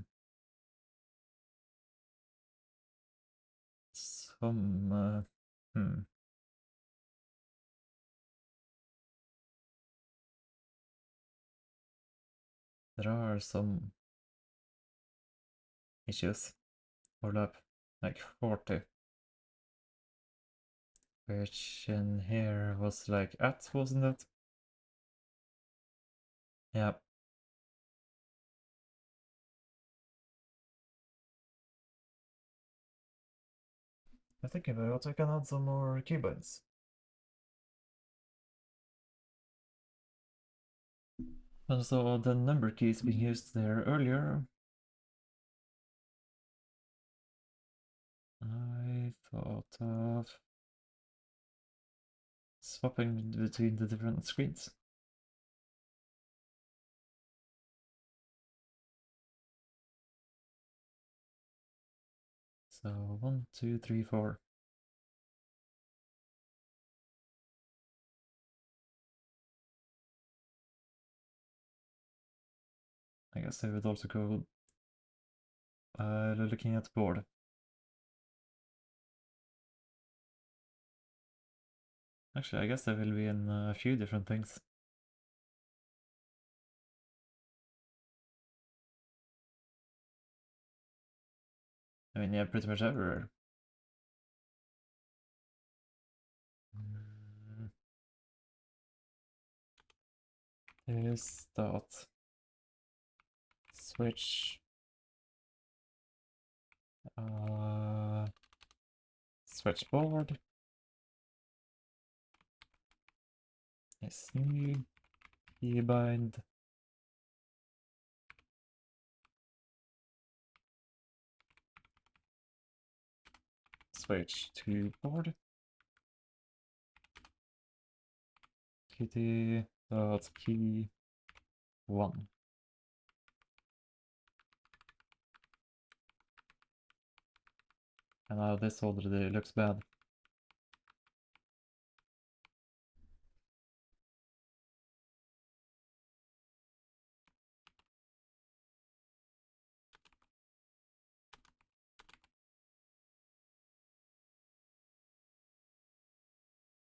There are some issues. Overlap, like 40. Which in here was like at, wasn't it? Yeah. I think about I can add some more keybinds. And so the number keys we used there earlier, I thought of swapping between the different screens. So 1, 2, 3, 4. I guess I would also go looking at the board. Actually, I guess they will be in a few different things. I mean, yeah, pretty much everywhere. Here's dot switch switchboard is new keybind switch to board kitty dot key 1. And now this already looks bad.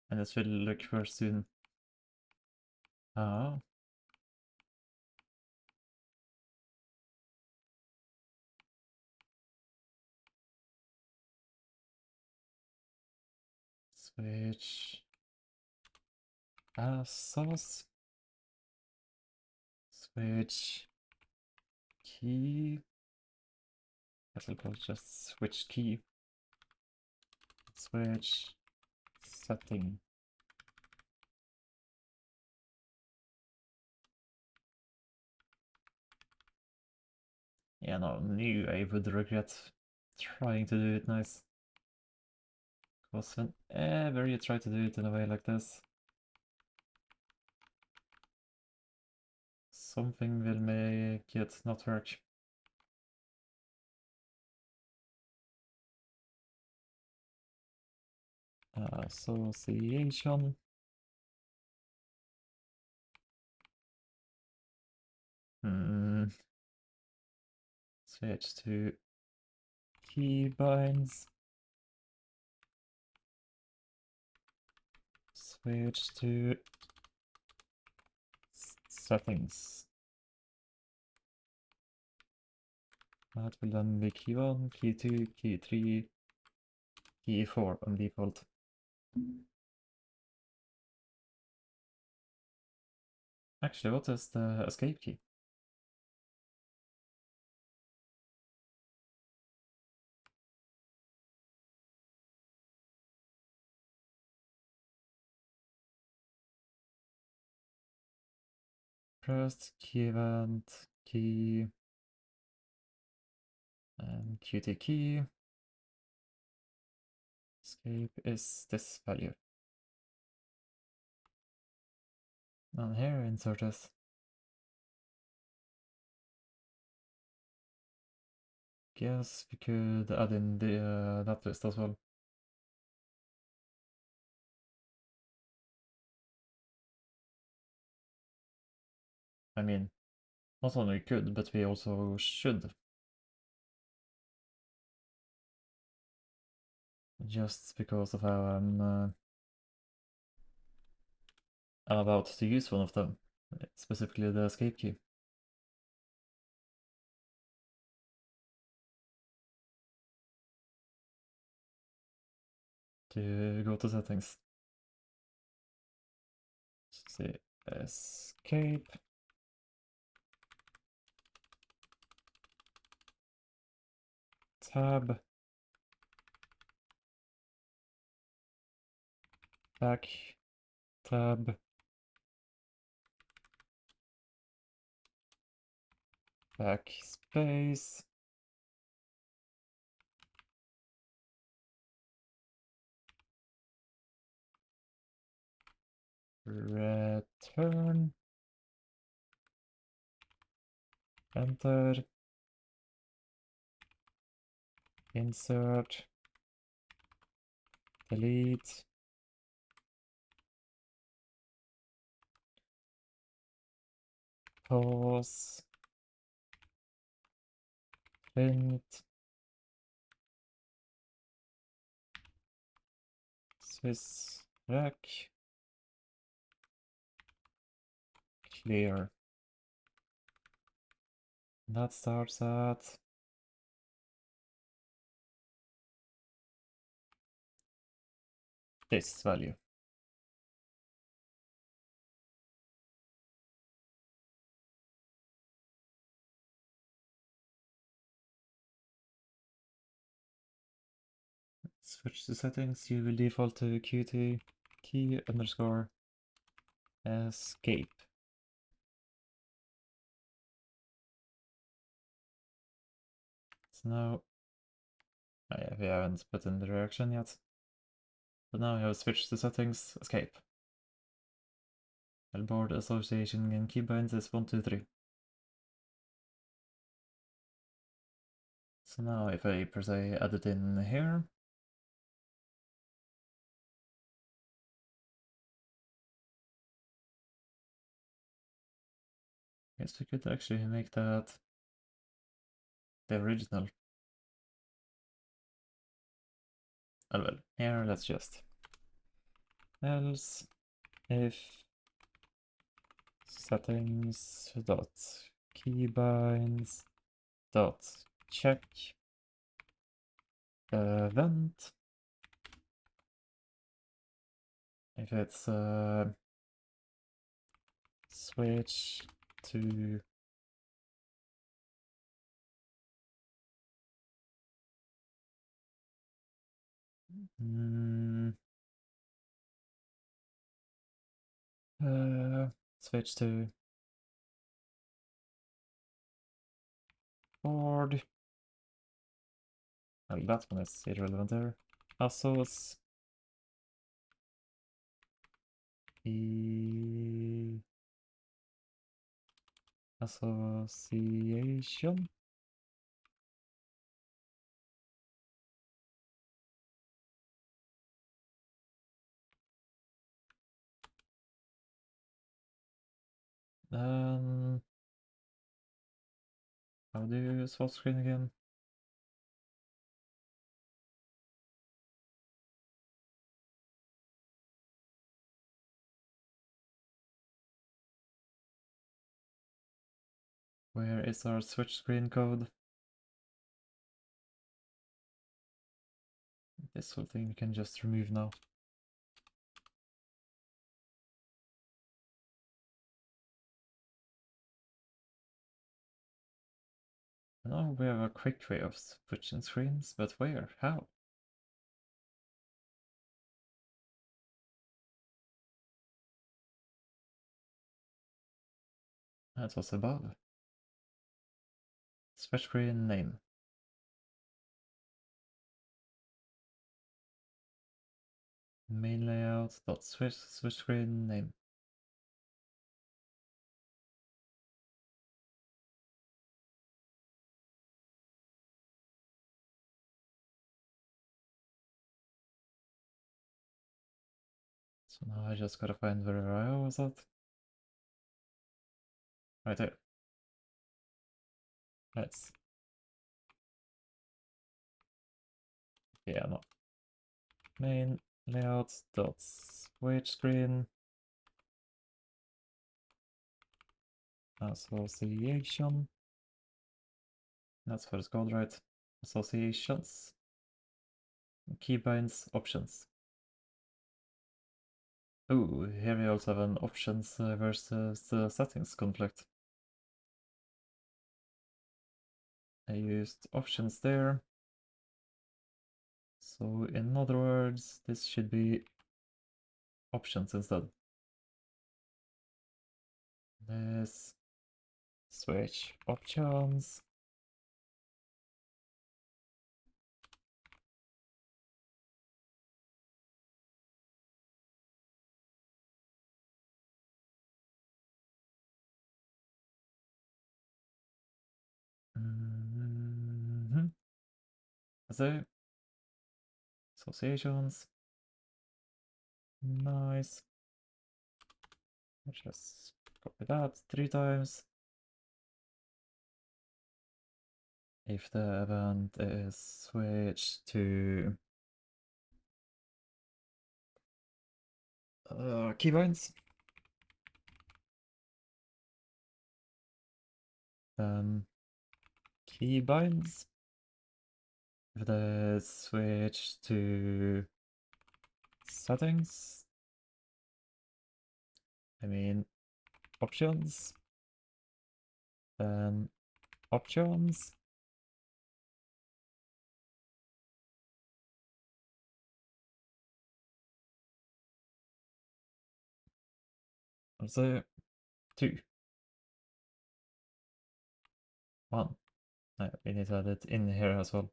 And this will look worse soon. Ah, switch sauce switch key. Guess I'll call it just switch key. Switch setting. Yeah, no, knew I would regret trying to do it nice. Because whenever you try to do it in a way like this, something will make it not work. Association. Switch to keybinds. Switch to settings. That will then be key 1, key 2, key 3, key 4 on default. Actually, what is the escape key? Pressed key event, key, and qt key. Escape is this value. And here insert this. Guess we could add in the that list as well. I mean, not only could, but we also should. Just because of how I'm about to use one of them, specifically the escape key. To go to settings. Say escape. Tab. Back. Tab. Backspace. Return. Enter. Insert. Delete. Pause. Print. Sys rec. Clear. That starts at this value. Switch to settings, you will default to qt key underscore escape. So now, yeah, we haven't put in the direction yet. But now we have switched to settings, escape. Board association and keybinds is 1, 2, 3. So now if I per se add it in here, guess we could actually make that the original. Oh well, here let's just else if settings dot keybinds dot check event if it's switch to switch to board. Well, that one is irrelevant there. Assos association. Then how do you swap screen again? Where is our switch screen code? This whole thing we can just remove now. Now we have a quick way of switching screens, but where? How? That was above. Switch screen name. Main layout dot switch screen name. So now I just gotta find where I was at. Right there. Let's. Yeah, no. Main layout dot switch screen association. That's what it's called, right? Associations. Keybinds options. Ooh, here we also have an options versus settings conflict. I used options there. So in other words, this should be options instead. This switch options. So associations. Nice. Just copy that 3 times. If the event is switched to keybinds, then keybinds. If it is switched to settings, I mean options, then options. Also 2, 1. We need to add it in here as well.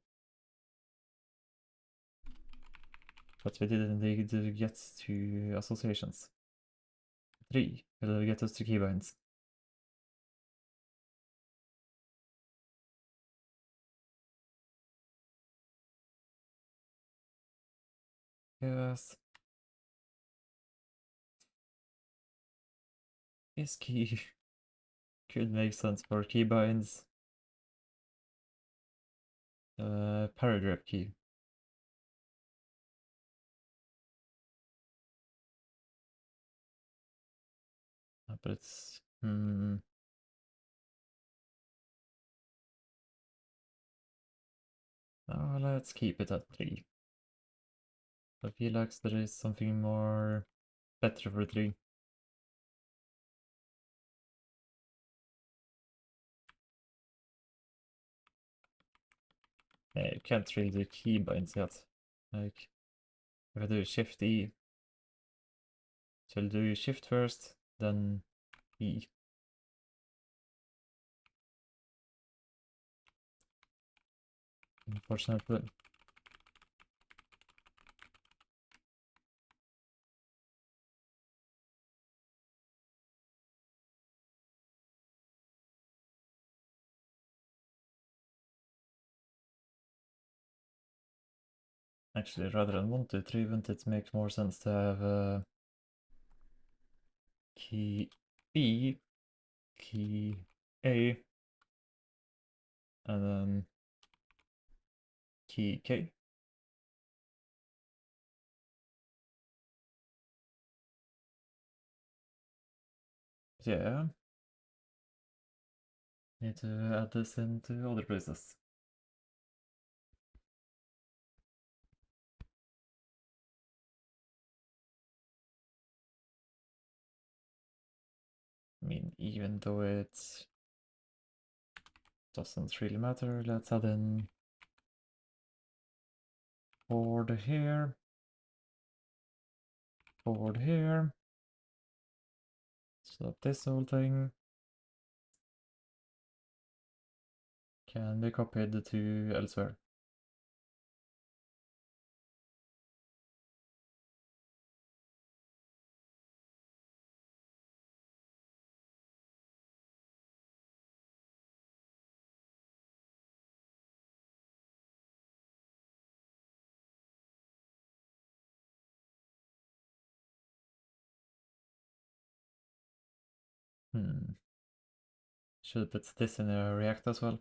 But we didn't need to get to associations. 3 will get us to keybinds. Yes. This key could make sense for keybinds. Paragraph key. But it's let's keep it at 3. I feel like there is something more better for 3. Yeah, you can't really do keybinds yet. Like, if I do Shift E, so I'll do Shift first, then E. Unfortunately. Actually, rather than 1, 2, 3, wouldn't it make more sense to have key E key A, and then key K. Yeah, need to add this into other places. I mean, even though it doesn't really matter, let's add in board here, board here. So that this whole thing can be copied to elsewhere. Should put this in a React as well.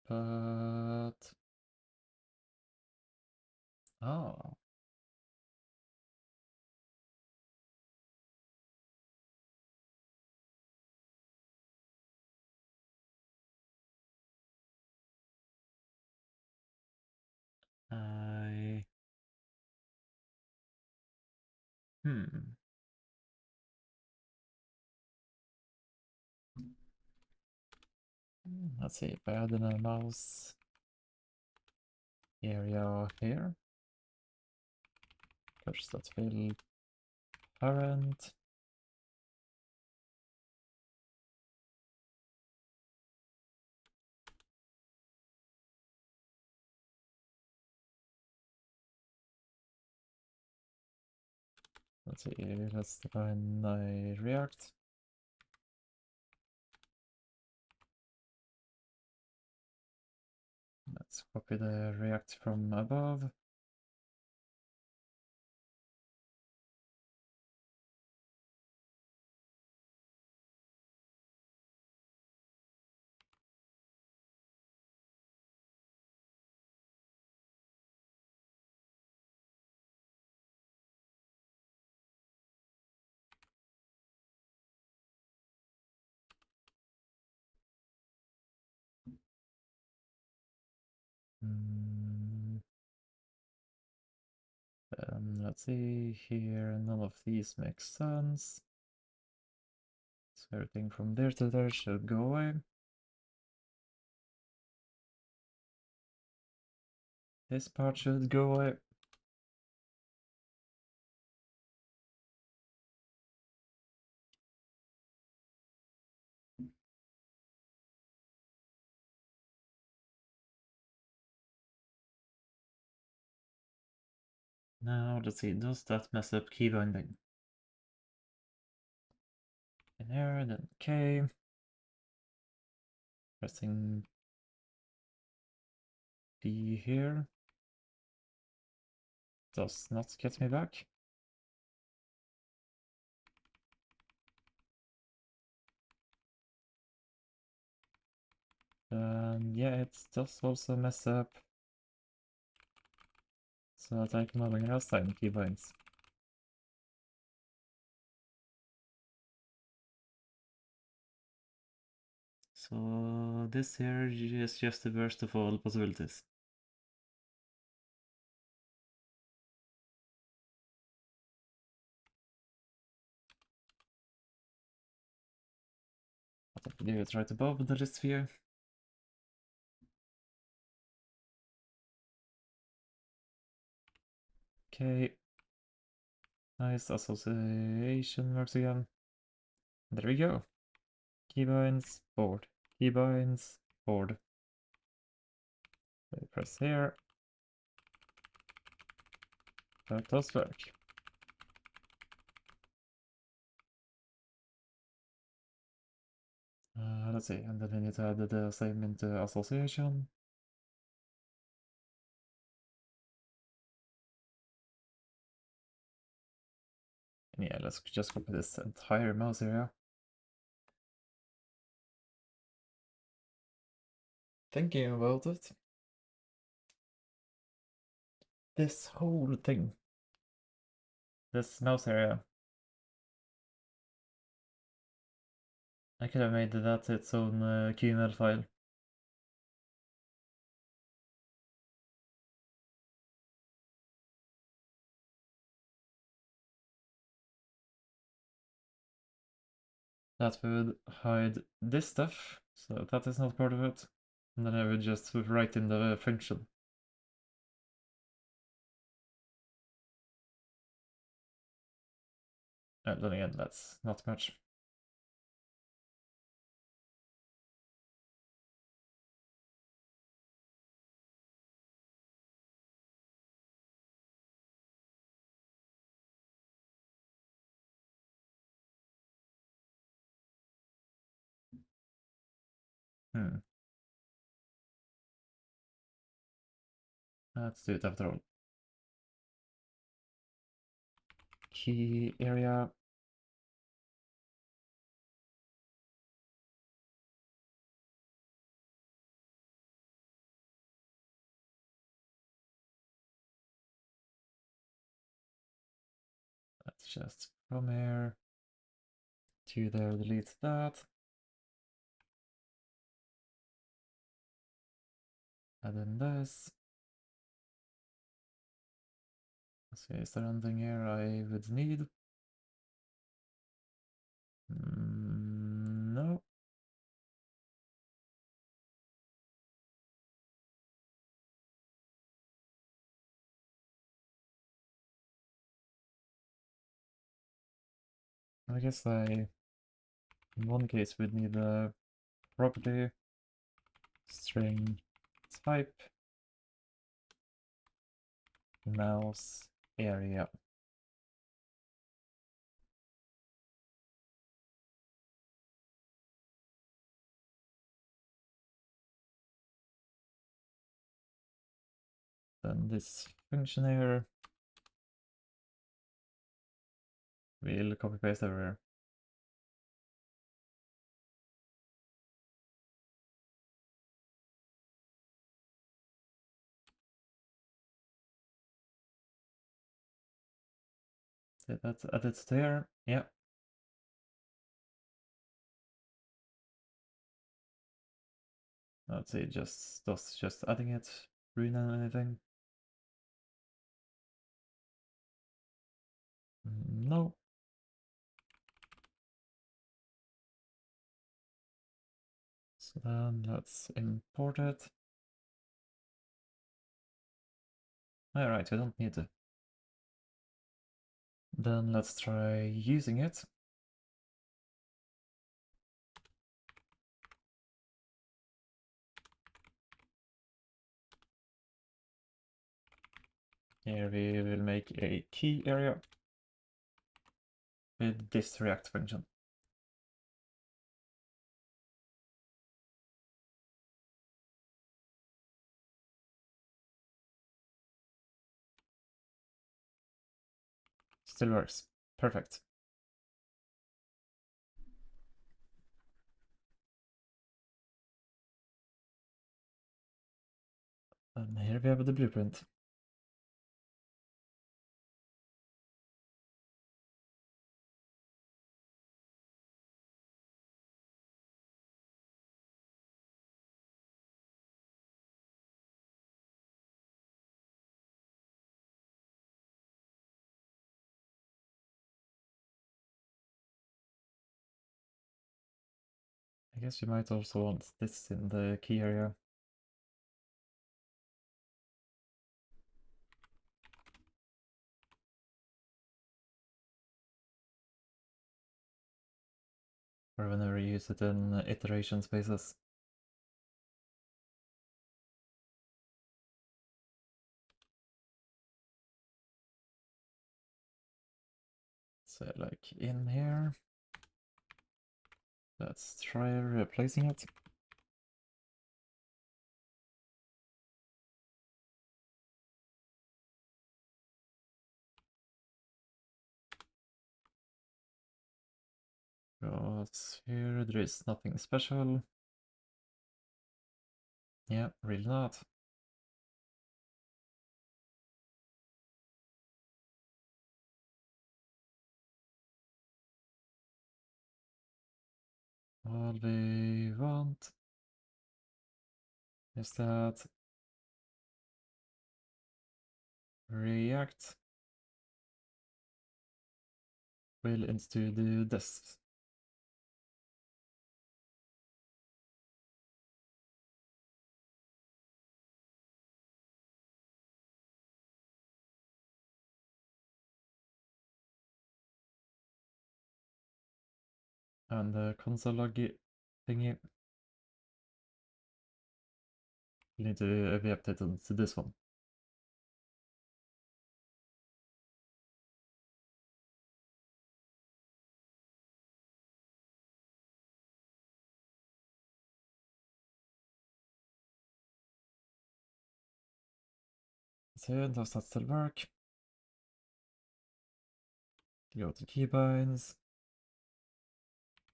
But oh, I hmm. Let's see if I add in a mouse area here. Push.fill parent. Let's see, let's define a React. Let's copy the React from above. Let's see here, none of these makes sense. So everything from there to there should go away. This part should go away. Now let's see, does that mess up key binding? In here, then K. Pressing D here. Does not get me back. Yeah, it does also mess up so that I can no longer assign keybinds. So this here is just the worst of all possibilities. What I do is right above the list view. Okay. Nice association works again. There we go. Keybinds, board. Keybinds, board. Press here. That does work. Let's see, and then we need to add the same into association. And yeah, let's just copy this entire mouse area. Thinking about it, this whole thing, this mouse area, I could have made that its own QML file. That would hide this stuff, so that is not part of it. And then I would just write in the function. Then again, that's not much. Let's do it after all. KeyArea. Let's just come here to there, delete that. Add in this. So is there anything here I would need? No. I guess I, in one case, would need a property string type mouse area. Then this function here will copy paste everywhere. So that's added there. Yeah. Let's see, just adding it, ruin anything? No. So then let's import it. Alright, we don't need to. Then let's try using it. Here we will make a KeyArea with this React function. Still works. Perfect. And here we have the blueprint. I guess you might also want this in the KeyArea. Or whenever you use it in iteration spaces. So like in here, Let's try replacing it. Because here there is nothing special. Yeah, really not. All we want is that React will into the this. And the console log thingy will need to be updated to this one. So does that still work? Go to keybinds.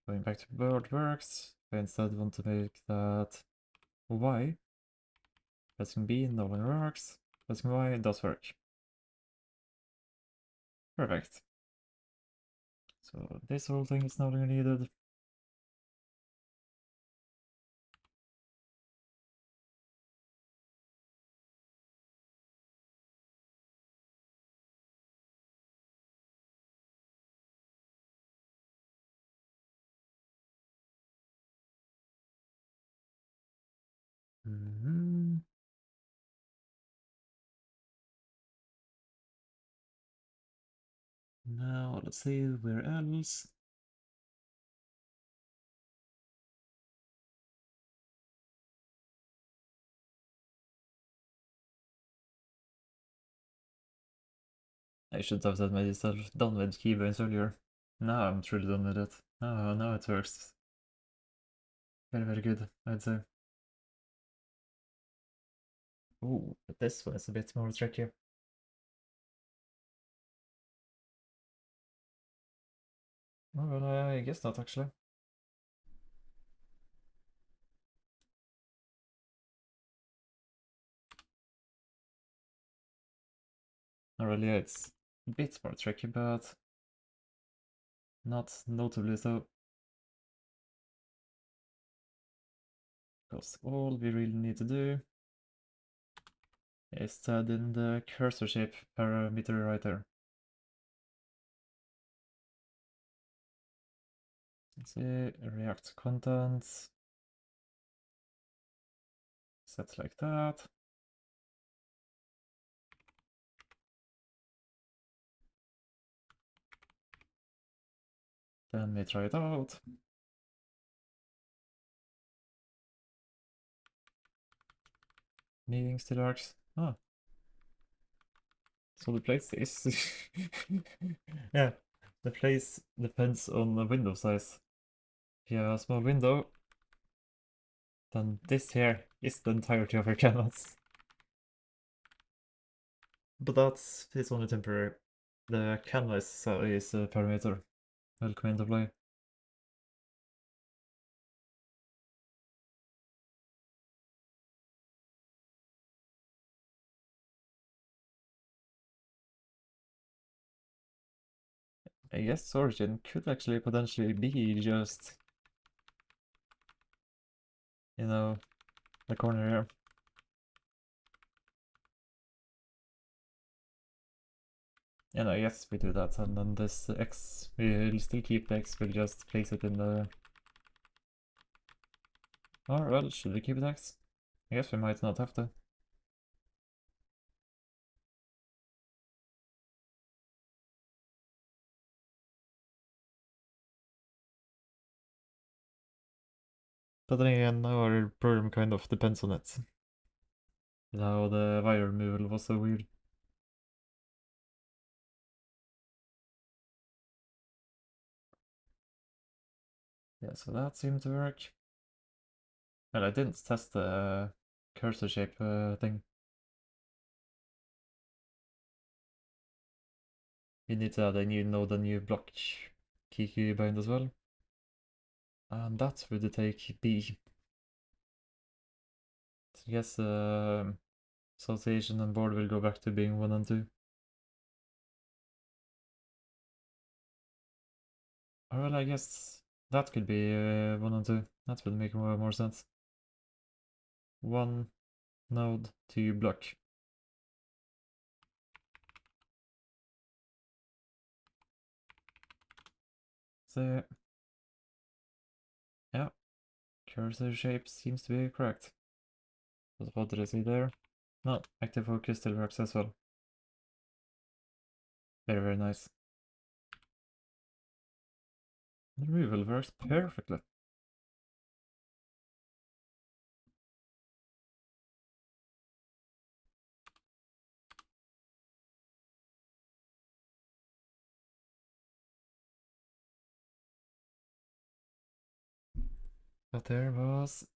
Going back to word works. I instead want to make that Y. Pressing B no longer works. Pressing Y does work. Perfect. So this whole thing is no longer needed. Now let's see where else. I should have said myself done with keybinds earlier. Now I'm truly done with it. Oh, now it works. Very, very good, I'd say. Oh, but this one is a bit more tricky. Oh, well, I guess not actually. Not really, it's a bit more tricky, but not notably so. Because all we really need to do is add in the cursor shape parameter right there. Let's see, React content. Set like that. Then we try it out. Meeting still works. Ah, so the place is yeah, the place depends on the window size. If you have a small window, then this here is the entirety of your canvas. But it's only temporary. The canvas is a parameter. Will come into play. I guess origin could actually potentially be just, you know, the corner here. And I guess we do that, and then this X, we'll still keep the X, we'll just place it in the... Or, well, should we keep it X? I guess we might not have to. But then again, our program kind of depends on it. Now the wire removal was so weird. Yeah, so that seemed to work. Well, I didn't test the cursor shape thing. You need to add a new node, a new block key bind as well. And that would take B. So I guess association and board will go back to being 1 and 2. Or well, I guess that could be 1 and 2. That would make more sense. 1 node, 2 block. So yeah, cursor shape seems to be correct. What did I say there? No, active focus still works as well. Very, very nice. The removal works perfectly. But there was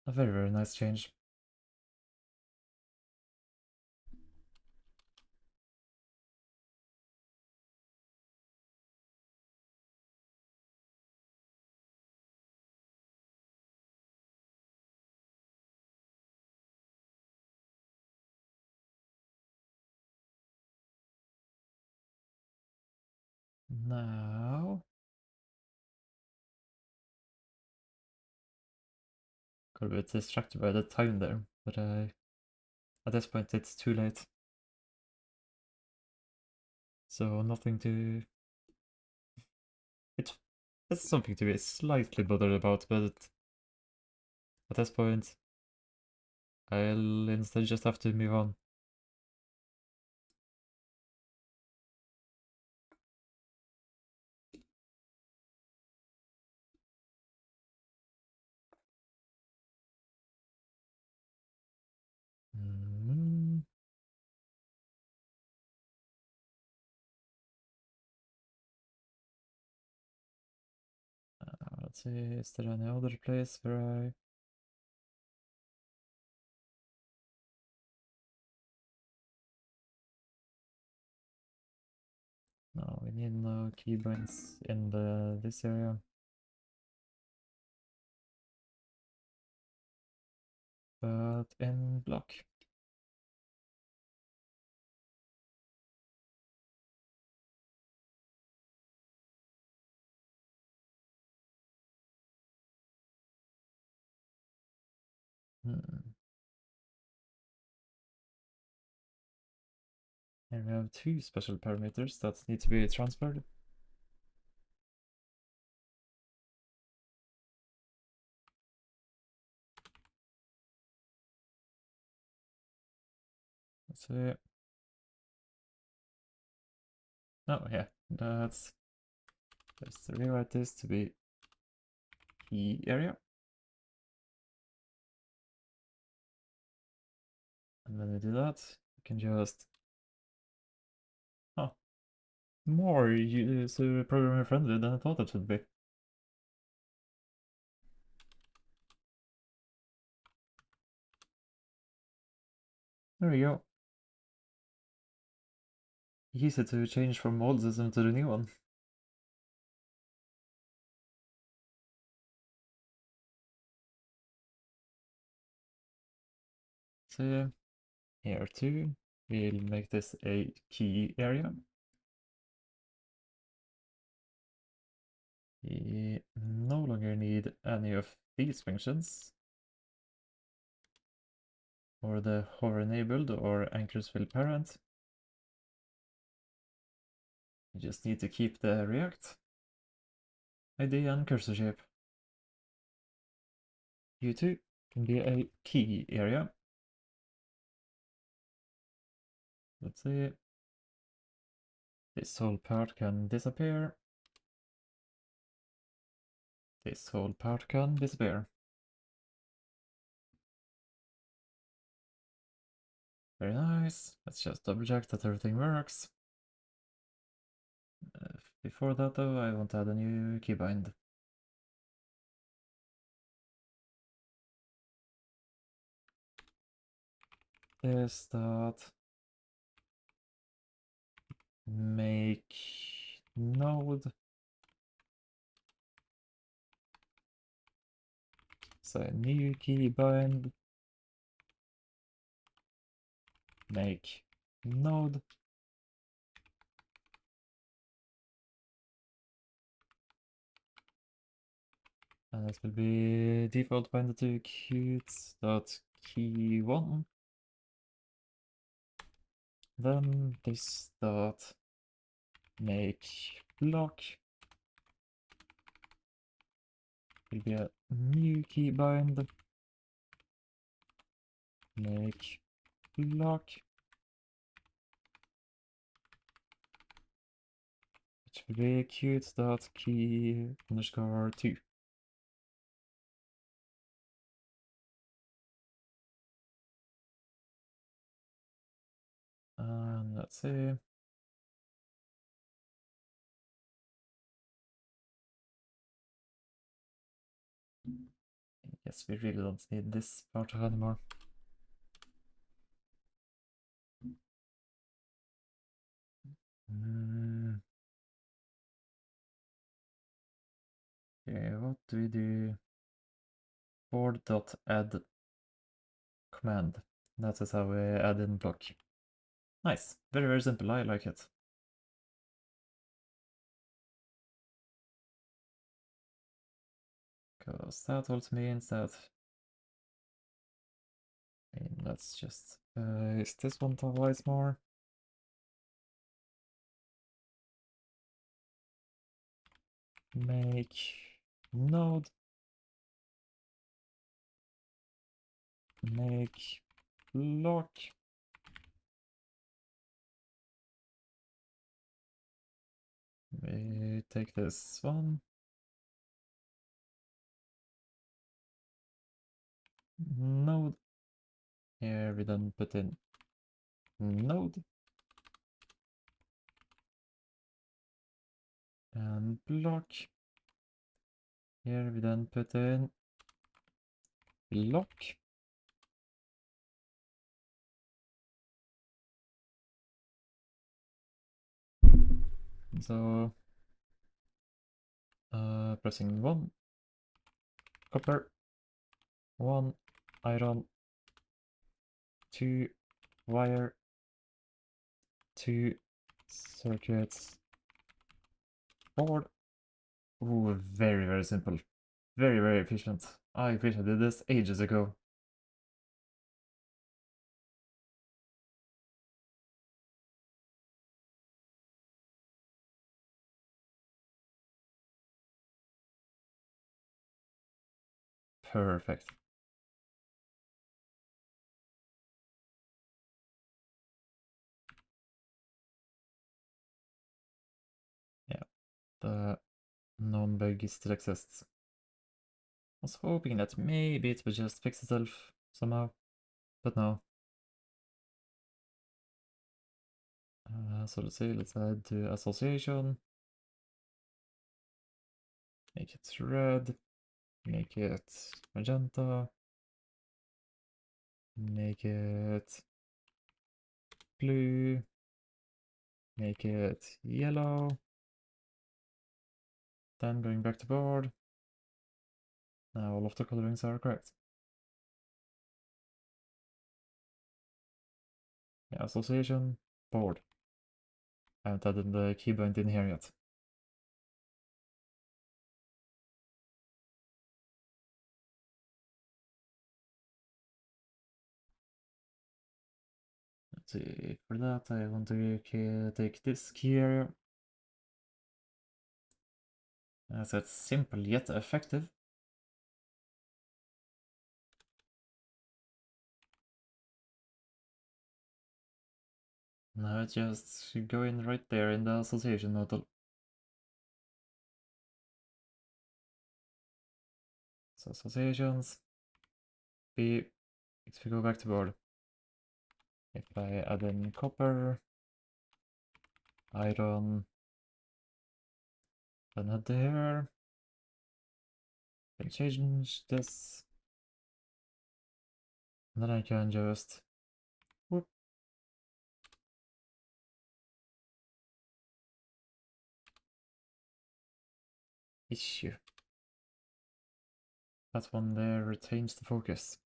a very, very nice change. Now, got a bit distracted by the time there, but at this point it's too late. So nothing to... It's something to be slightly bothered about, but at this point I'll instead just have to move on. Mm, let's see, is there any other place where I... No, we need no keybinds in this area. But in block. Hmm. Here we have 2 special parameters that need to be transferred. Let's see. Oh yeah, let's rewrite this to be KeyArea. And when we do that, we can just... Oh, more user programmer friendly than I thought it would be. There we go. Easy to change from old system to the new one. So here too, we'll make this a KeyArea. We no longer need any of these functions, or the hover enabled or anchors fill parent. We just need to keep the React ID and cursor shape. U2 can be a KeyArea. Let's see. This whole part can disappear. This whole part can disappear. Very nice. Let's just double check that everything works. Before that though, I want to add a new keybind. is that make node, so new key bind, make node, and it will be default binder to qt dot key one. Then this dot make block will be a new key bind, make block, which will be qt dot key underscore 2. And let's see. I guess we really don't need this part anymore. Okay, what do we do? Board.add command. That is how we add in block. Nice. Very, very simple. I like it. Because that also means that... let's just... is this one twice more? Make node. Make block. We take this one. Node. Here we then put in node. And block. Here we then put in block. So pressing 1 copper, 1 iron, 2 wire, 2 circuits, board. Ooh, very, very simple. Very, very efficient. I wish I did this ages ago. Perfect. Yeah, the non-bug still exists. I was hoping that maybe it would just fix itself somehow, but no. So let's see, let's add to association. Make it red. Make it magenta. Make it blue. Make it yellow. Then going back to board. Now all of the colorings are correct. Yeah, association, board. I haven't added the keybind in here yet. Let's see, for that I want to take this key area. As it's simple yet effective. Now it's just going right there in the association model. So associations, B, if we go back to board. If I add in copper, iron, then add there. Can change this. And then I can just issue. That one there retains the focus.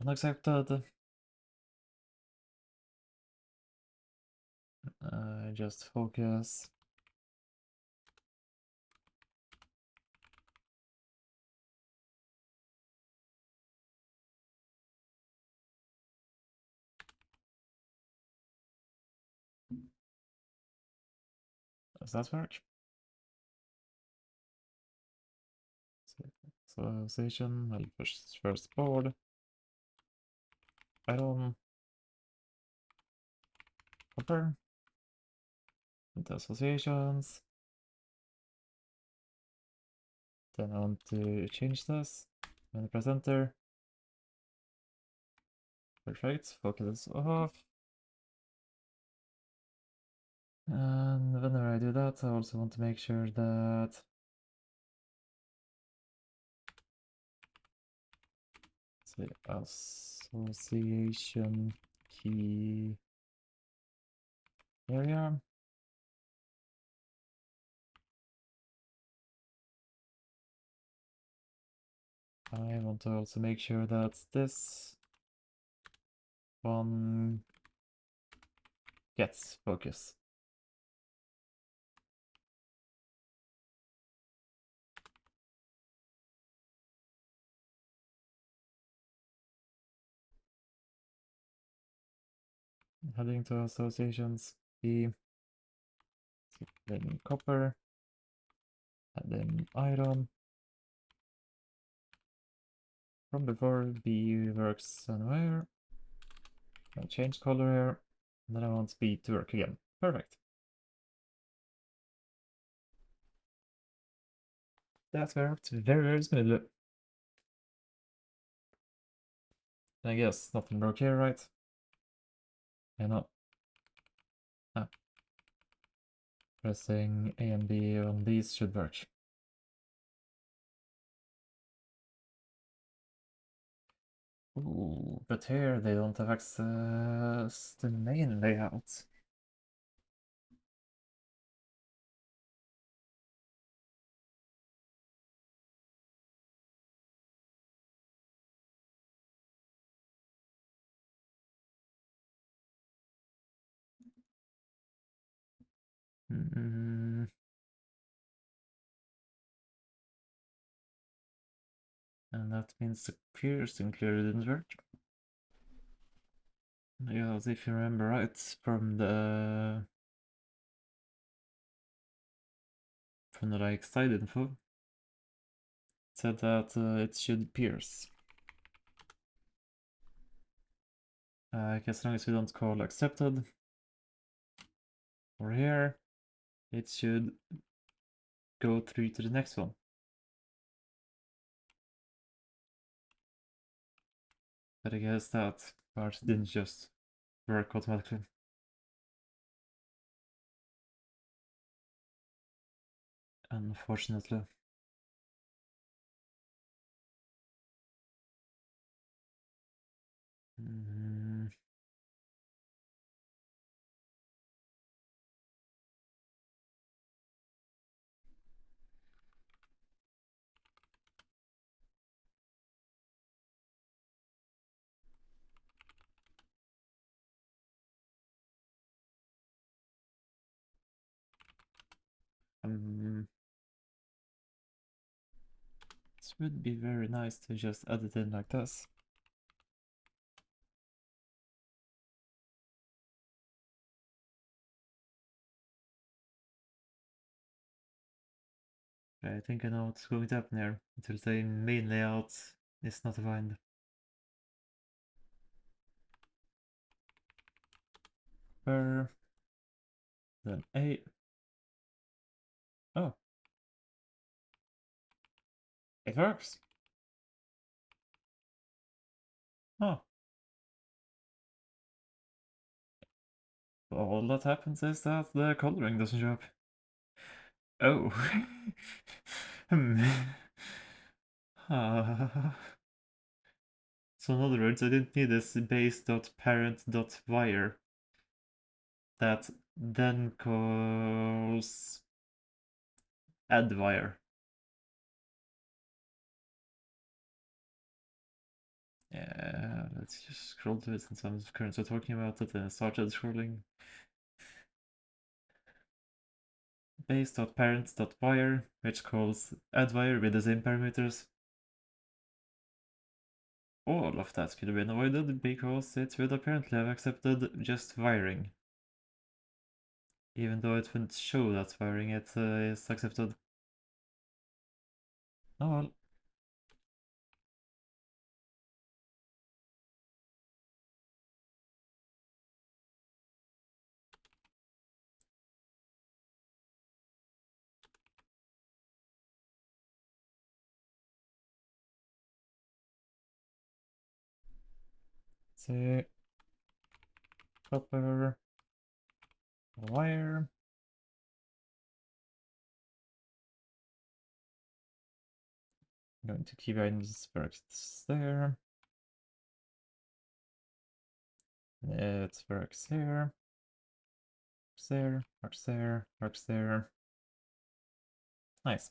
Unaccepted. Just focus. Does that work? Association, I'll push first board. Item. Copper. Into associations. Then I want to change this. When I press enter. Perfect. Focus off. And whenever I do that, I also want to make sure that say association key area. I want to also make sure that this one gets focus. Heading to associations, B, then copper, and then iron. From before, B works anywhere. I'll change color here, and then I want B to work again. Perfect. That worked very, very smoothly. I guess nothing broke here, right? Yeah, no. Ah. Pressing A and B on these should work. Ooh, but here they don't have access to the main layout. And that means the pierce included didn't work. Yes, if you remember right from the like side info, it said that it should pierce. As long as we don't call accepted or here, it should go through to the next one. But I guess that part didn't just work automatically. Unfortunately. This would be very nice to just add it in like this. I think I know what's going to happen here. It will say main layout is not defined. Per then A. Oh. It works. Oh. all that happens is that the coloring doesn't show up. Oh. Hmm. So in other words, I didn't need this base.parent.wire that then calls add_wire. Yeah, let's just scroll to it since I'm currently talking about it and I started scrolling. Base.parent.wire, which calls add_wire with the same parameters. All of that could have been avoided because it would apparently have accepted just wiring. Even though it wouldn't show that wiring it is accepted. Oh well. See, copper wire. I'm going to KeyArea works there. It works here. Works there, works there, works there. Nice.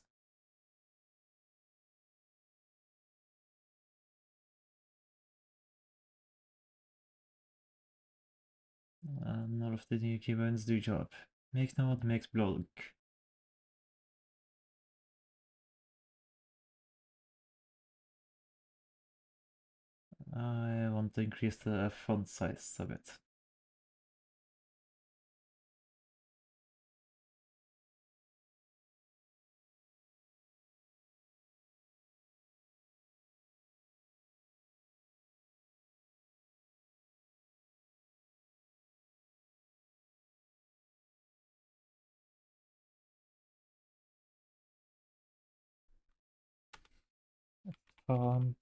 None of the new keyboards do job. Make node makes blog. I want to increase the font size a bit. Font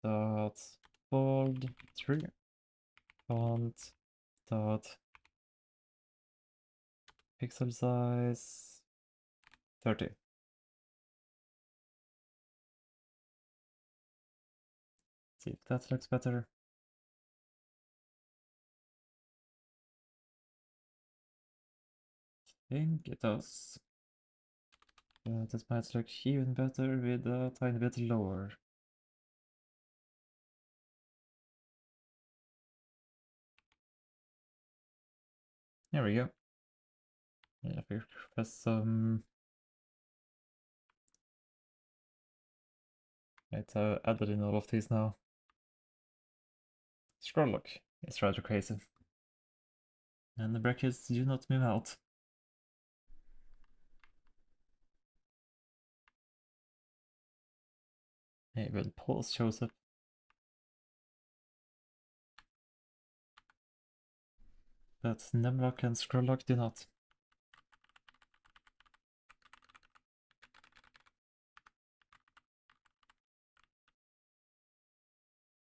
dot bold 3. Font dot pixel size 30. See if that looks better. I think it does. This might look even better with a tiny bit lower. There we go. Yeah, if we press some... It's added in all of these now. Scroll look. It's rather crazy. And the brackets do not move out. Hey, but pause shows up. But numlock and scroll lock do not.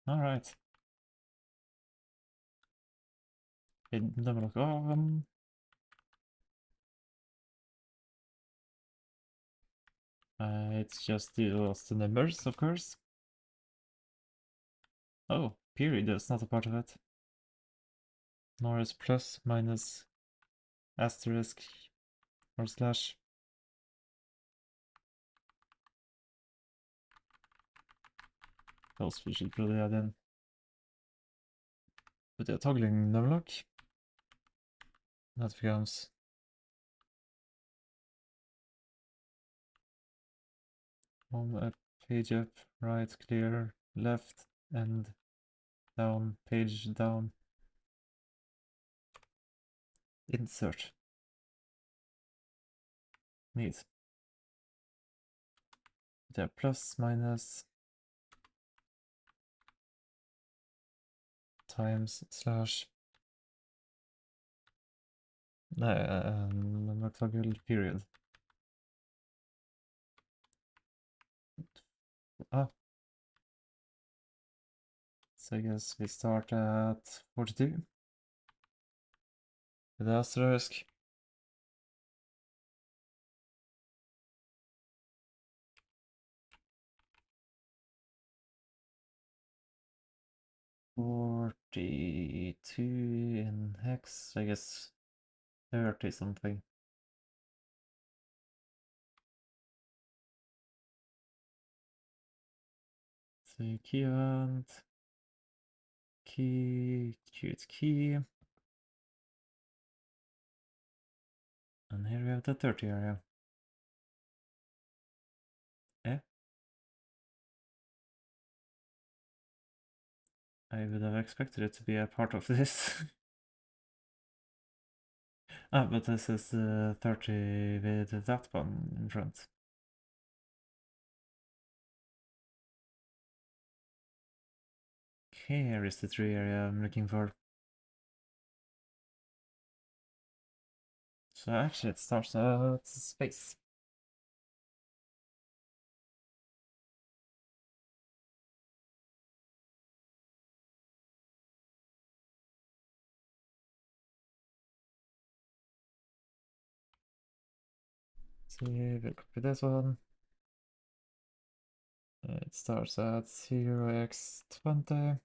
Alright. Numlock on. It's just the numbers, of course. Oh, period is not a part of it. Nor is plus, minus, asterisk, or slash. Those we should probably add in. But yeah, toggling numlock. That becomes home up, page up, right, clear, left, and down, page down. Insert. Neat. Yeah, plus, minus, times, slash. Numlock toggle, period. Ah. So I guess we start at 42. with the asterisk. $42 in hex, I guess 30 something. So key event, key, choose key. And here we have the 30 area. Eh? I would have expected it to be a part of this. Ah, but this is 30 with that one in front. Here is the tree area I'm looking for. So actually it starts at space. So we'll copy this one. It starts at 0x20.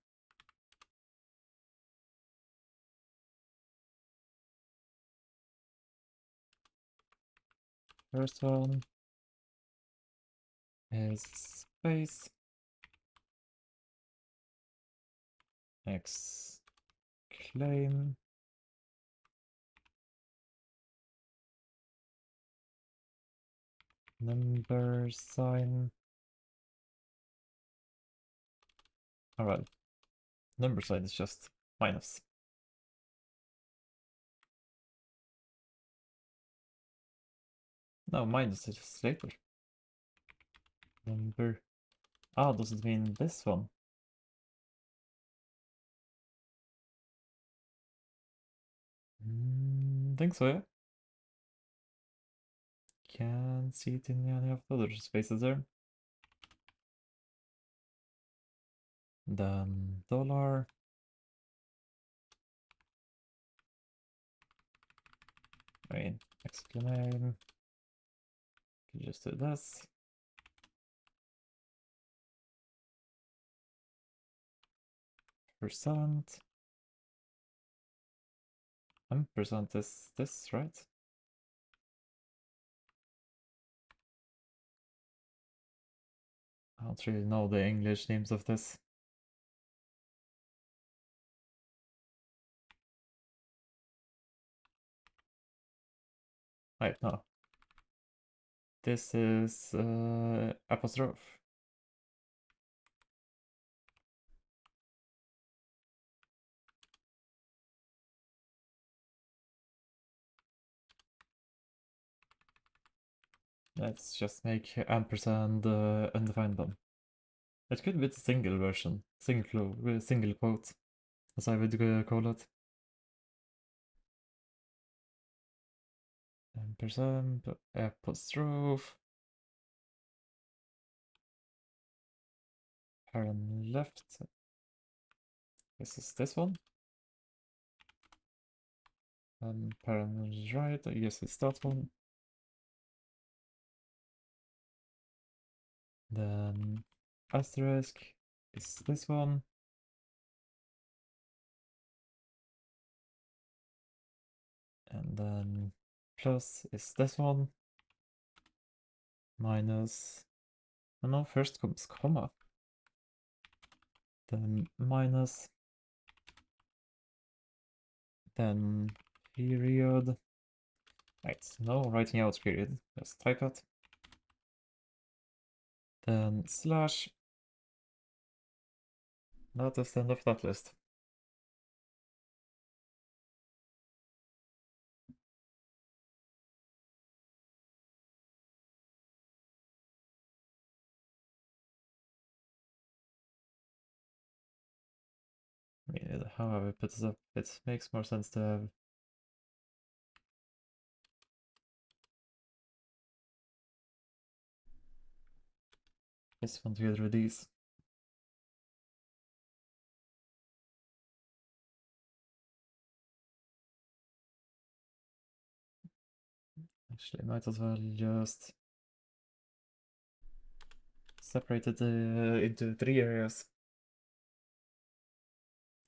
First one is space. X claim. Number sign. Alright. Number sign is just minus. No, minus is just later. Number. Ah, does it mean this one? Think so, yeah. Can't see it in any of the other spaces there. Then dollar. I mean, exclamation. Can just do this. Percent. Percent is this, right? I don't really know the English names of this. Wait, no. This is apostrophe. Let's just make ampersand undefined then. It could be the single version, single quote, as I would call it. Ampersand apostrophe. Parent left. This is this one. And parent right, I guess it's that one. Then asterisk is this one. And then plus is this one. Minus. Oh no, first comes comma. Then minus. Then period. Right, no writing out period, just type it. Then slash. That is the end of that list. I mean, how have I put this up? It makes more sense to have this one together with these. Actually, might as well just separate it into 3 areas.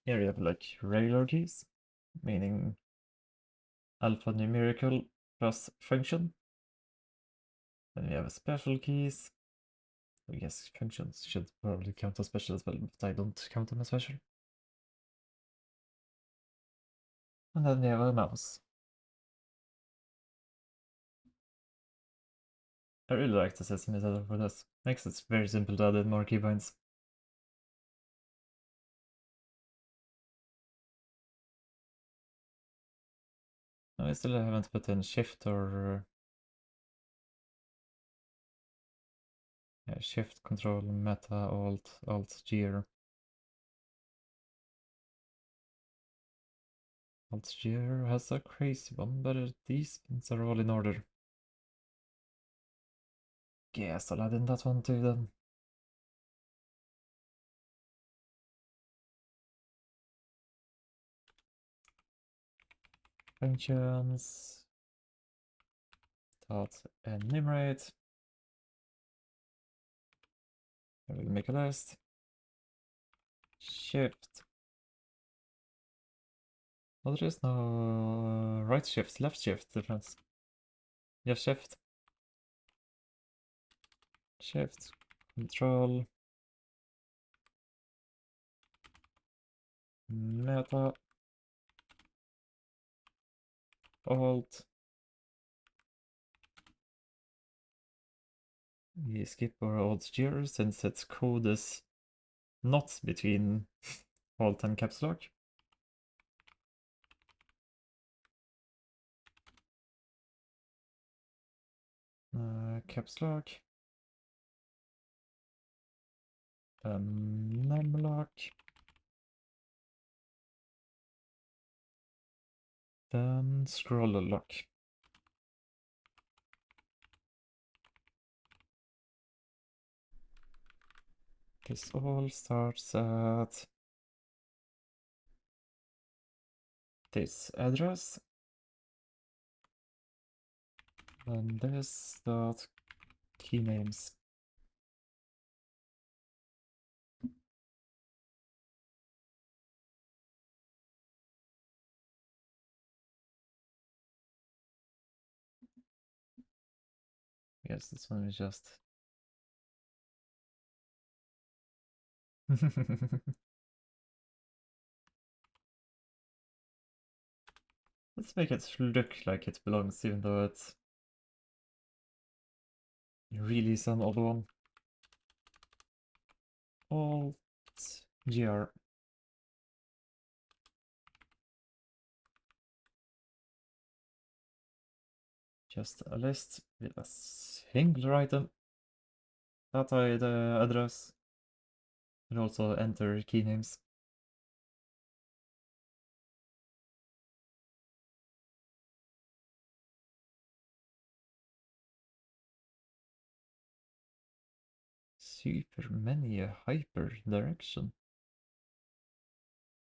Area of like regular keys, meaning alphanumerical plus function. Then we have special keys. I guess functions should probably count as special as well, but I don't count them as special. And then we have a mouse. I really like the Sesame setup for this. Makes it very simple to add in more keybinds. I still haven't put in shift or shift, control, meta, alt, gear. Alt gear has a crazy one, but these pins are all in order. Guess I'll add in that one too then. Functions. Dot enumerate. I will make a list. Shift. Well, there is no right shift, left shift difference. You have shift. Shift. Control. Meta. Alt. We skip our alt gear since its code is not between alt and caps lock. Caps lock. Num lock. Then scroll lock. This all starts at this address. Then this dot key names. Yes, this one is just let's make it look like it belongs, even though it's really some old one. Alt gr. Just a list with a singular item. Data the address. And also enter key names. Super many hyper direction.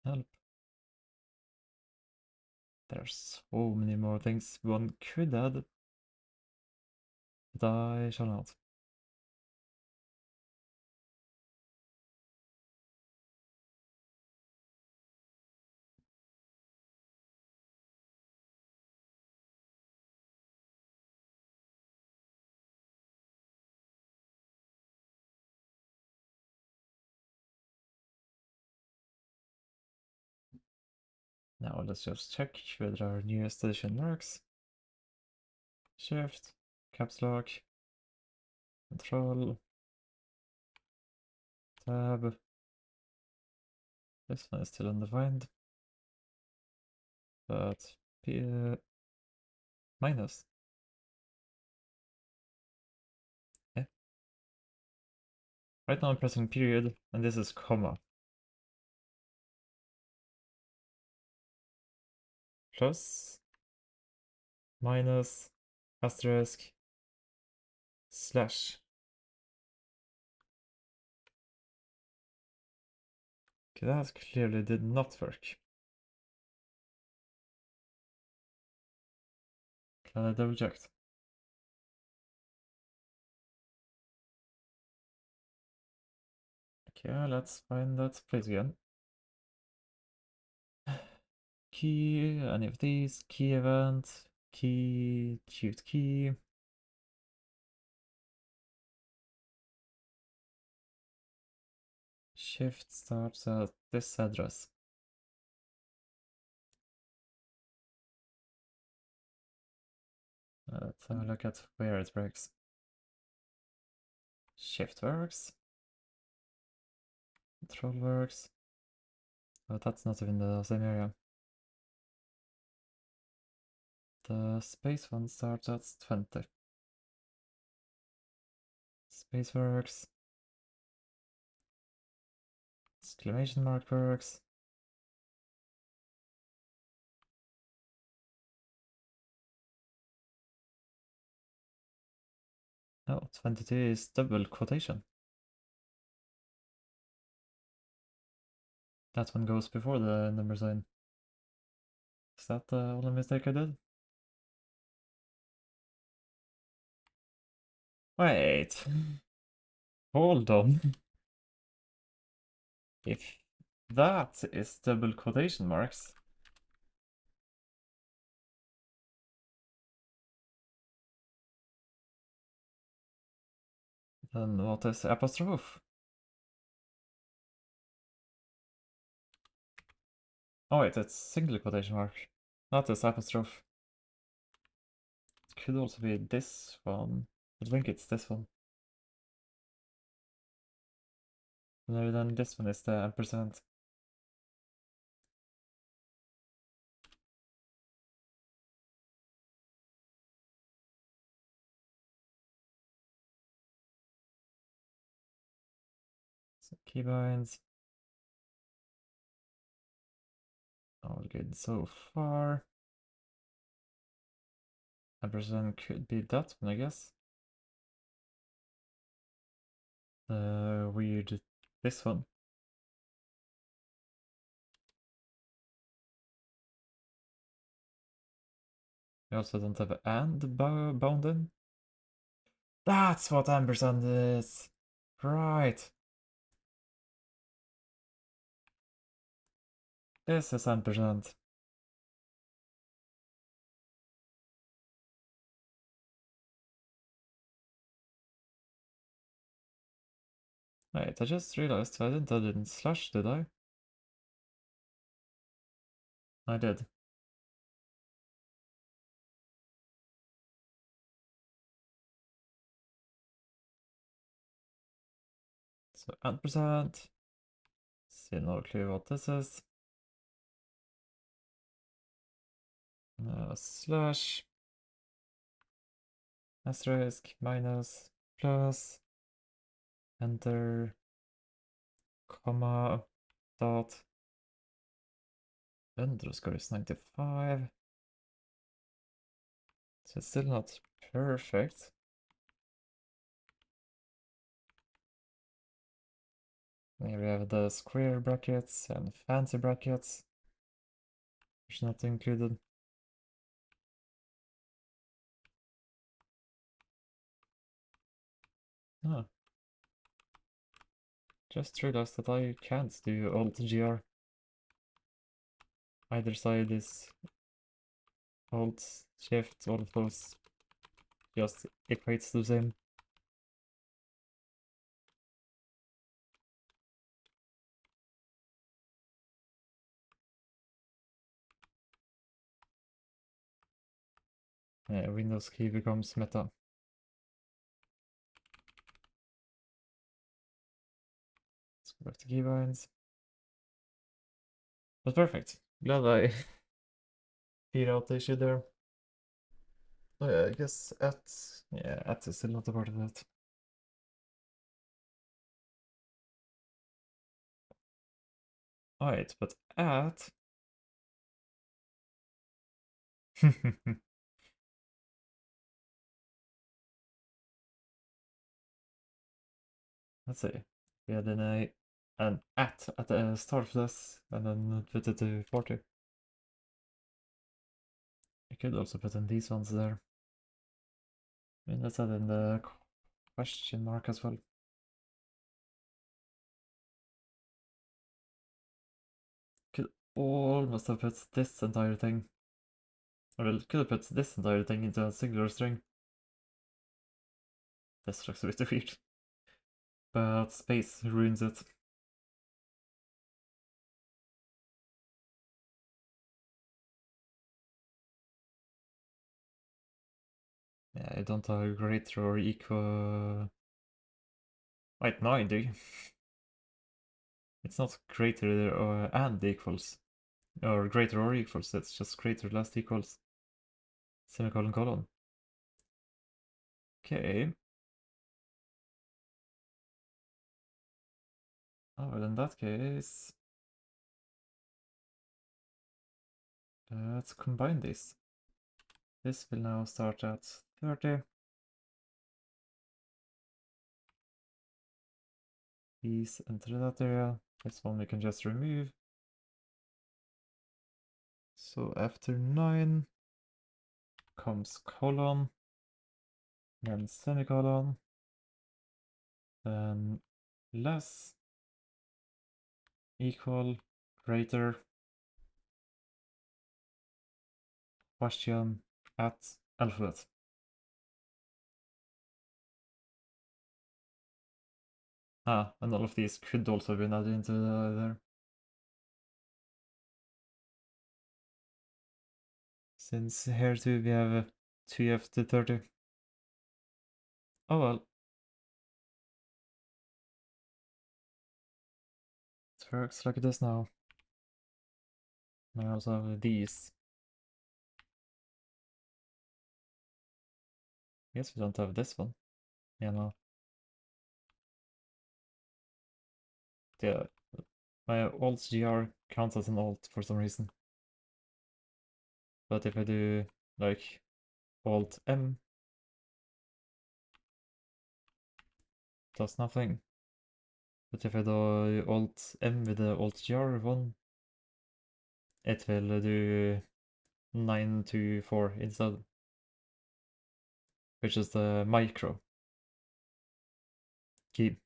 Help. There's so many more things one could add, but I shall not. Now let's just check whether our newest edition works. Shift, caps lock, control, tab. This one is still undefined, but minus. Yeah. Right now I'm pressing period, and this is comma. Plus, minus, asterisk, slash. Okay, that clearly did not work. Can I double check? Okay, let's find that place again. Key, any of these, key event, key, choose key. Shift starts at this address. Let's have a look at where it breaks. Shift works. Control works. But that's not even the same area. The space one starts at 20. Space works. Exclamation mark works. No, 22 is double quotation. That one goes before the number sign. Is that the only mistake I did? Wait. Hold on. If that is double quotation marks, then what is apostrophe? Oh wait, it's single quotation mark. Not this apostrophe. It could also be this one. I think it's this one. No, then this one is the ampersand. So keybinds. All good so far. Ampersand could be that one, I guess. Weird. This one. We also don't have and bound in. That's what ampersand is. Right. This is ampersand. Wait, I just realized I didn't add in slash, did I? I did. So ampersand. Still no clue what this is. Slash. Asterisk minus plus. Enter. Comma. Dot. Underscore is 95. So it's still not perfect. Here we have the square brackets and fancy brackets, which are not included. Oh. Just realized that I can't do Alt-GR. Either side is Alt-Shift, all of those just equates the same. Windows key becomes meta. Let's go back to keybinds. But perfect. Glad I figured out the issue there. Oh yeah, I guess at is still not a part of that. Alright, but at let's see. We had an at the start of this and then put it to 40. I could also put in these ones there. I mean, let's add in the question mark as well. almost have put this entire thing, or I could have put this entire thing into a singular string. This looks a bit weird, but space ruins it. Yeah, I don't have greater or equal. Wait, no, I do. It's not greater or and equals, or greater or equals. It's just greater less equals. Semicolon colon. Okay. Oh, well, in that case, let's combine this. This will now start at 30. These enter that area. This one we can just remove. So after 9 comes colon, then semicolon, then less, equal, greater, question at alphabet. Ah, and all of these could also be added into there. Since here too we have 2f to 30. Oh well. It works like this now. I also have these. Guess we don't have this one. Yeah, no. Yeah, my alt gr counts as an alt for some reason. But if I do like alt m, does nothing. But if I do alt m with the alt gr one, it will do 9 to 4 instead, which is the micro key.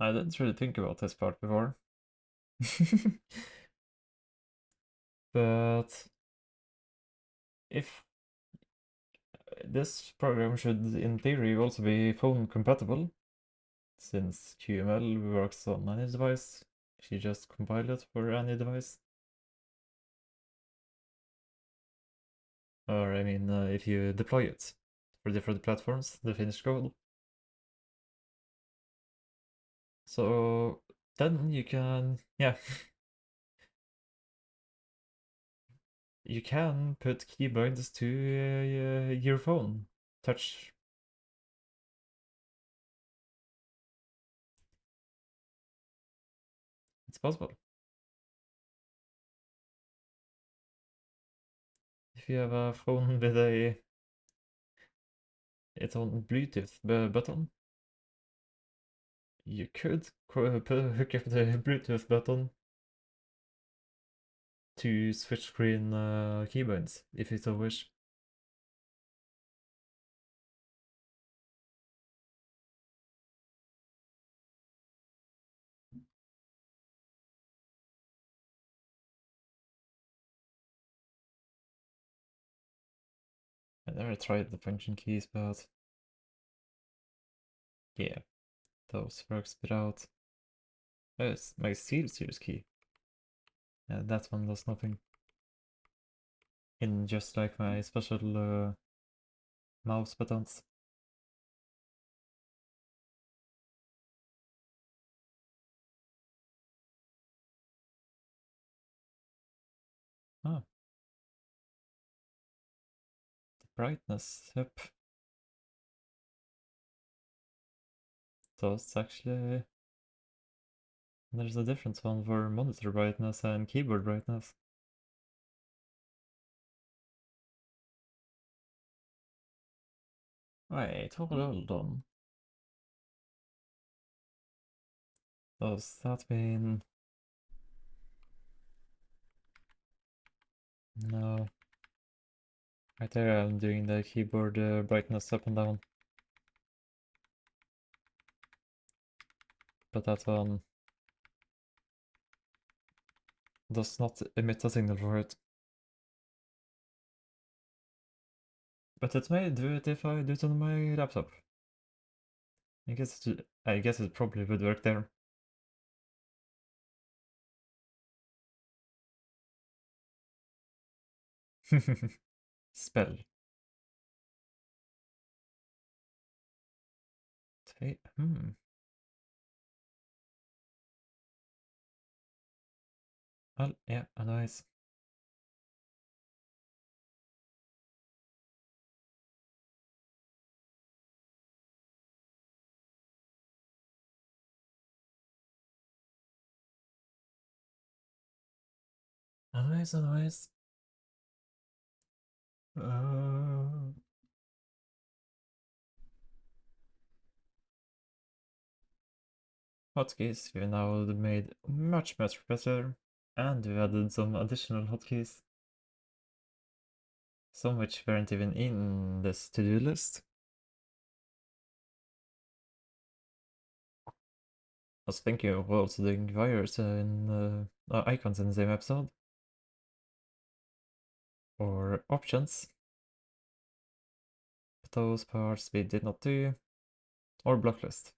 I didn't really think about this part before. But if this program should in theory also be phone compatible, since QML works on any device, you just compile it for any device. Or I mean, if you deploy it for different platforms, the finished code. So then you can, yeah, you can put keyboards to your phone touch. It's possible. If you have a phone with its own Bluetooth button, you could hook up the Bluetooth button to switch screen keyboards if you so wish. I never tried the function keys, but yeah, those works without. Oh, it's my SteelSeries key. Yeah, that one does nothing. In just like my special mouse buttons. Ah, the brightness, yep. So it's actually, there's a difference one for monitor brightness and keyboard brightness. Wait, hold on. Does that mean No. Right there I'm doing the keyboard brightness up and down. But that one does not emit a signal for it. But it may do it if I do it on my laptop. I guess it probably would work there. Spell. Well, yeah, nice. Nice. Uh, Hotkeys we now made much better, and we added some additional hotkeys, some which weren't even in this to-do list. I was thinking of also doing wires in icons in the same episode, or options. But those parts we did not do, or block list.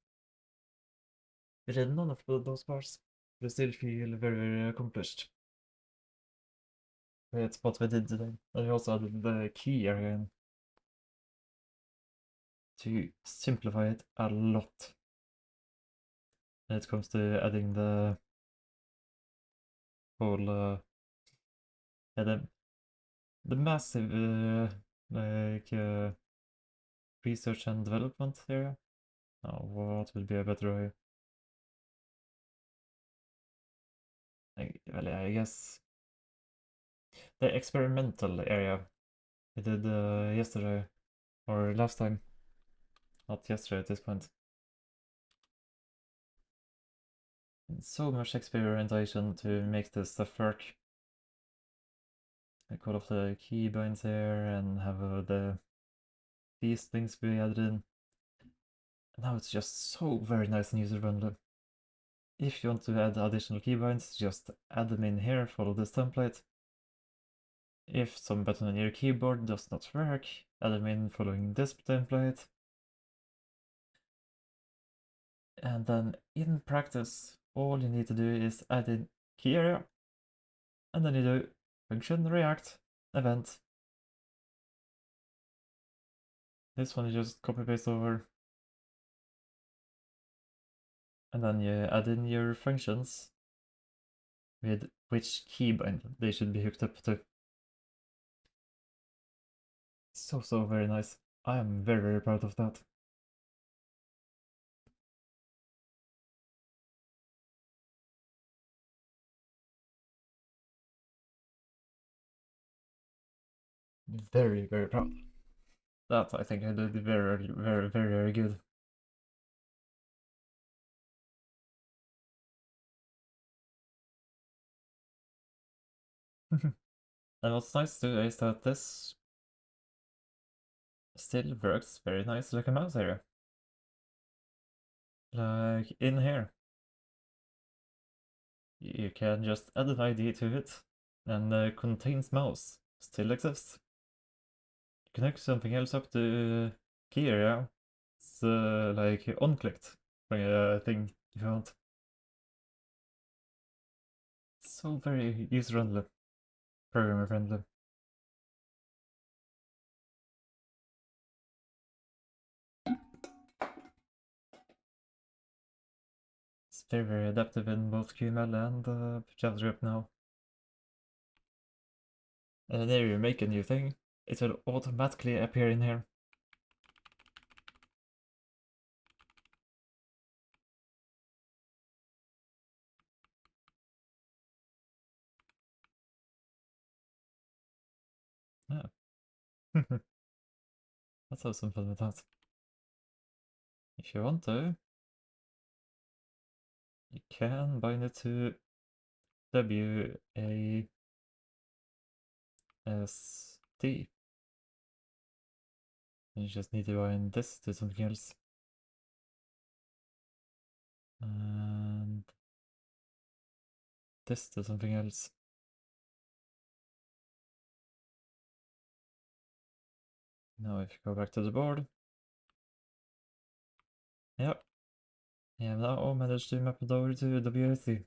We did none of those parts. We still feel very accomplished. It's what we did today. And we also added the key area to simplify it a lot when it comes to adding the whole yeah, the massive like research and development area. Oh, what would be a better way? Well, I guess the experimental area we did yesterday or last time. Not yesterday at this point. So much experimentation to make this stuff work. Like all of the keybinds here and have these things we added in. And now it's just so very nice and user friendly. If you want to add additional keybinds, just add them in here, follow this template. If some button on your keyboard does not work, add them in following this template. And then in practice, all you need to do is add in KeyArea, and then you do function react event. This one you just copy paste over, and then you add in your functions with which keybind they should be hooked up to. So very nice. I am very proud of that. Very proud. That I think I did very good. And what's nice too is that this still works very nice like a mouse area. Like in here. You can just add an ID to it, and contains mouse still exists. Connect something else up to key area. It's like on-clicked thing if you want. It's so very user-friendly, programmer-friendly. It's very adaptive in both QML and JavaScript now. And there you make a new thing, it will automatically appear in here. Yeah. Let's have some fun with that. If you want to, you can bind it to WA as T. You just need to bind this to something else. And this to something else. Now if you go back to the board. Yep. I have now managed to map it over to WAC.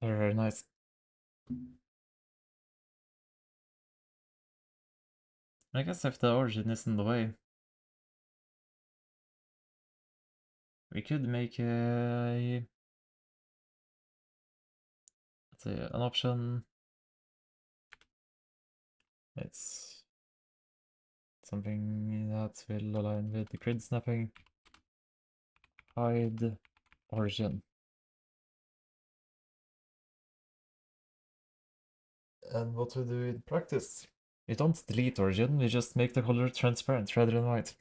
Very, very nice. I guess if the origin is in the way, we could make a, let's say, an option. It's something that will align with the grid snapping. Hide origin. And what we do in practice? You don't delete origin, you just make the color transparent rather than white.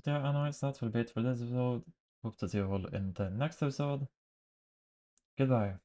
But yeah, anyways, that will be it for this episode. Hope to see you all in the next episode. Goodbye.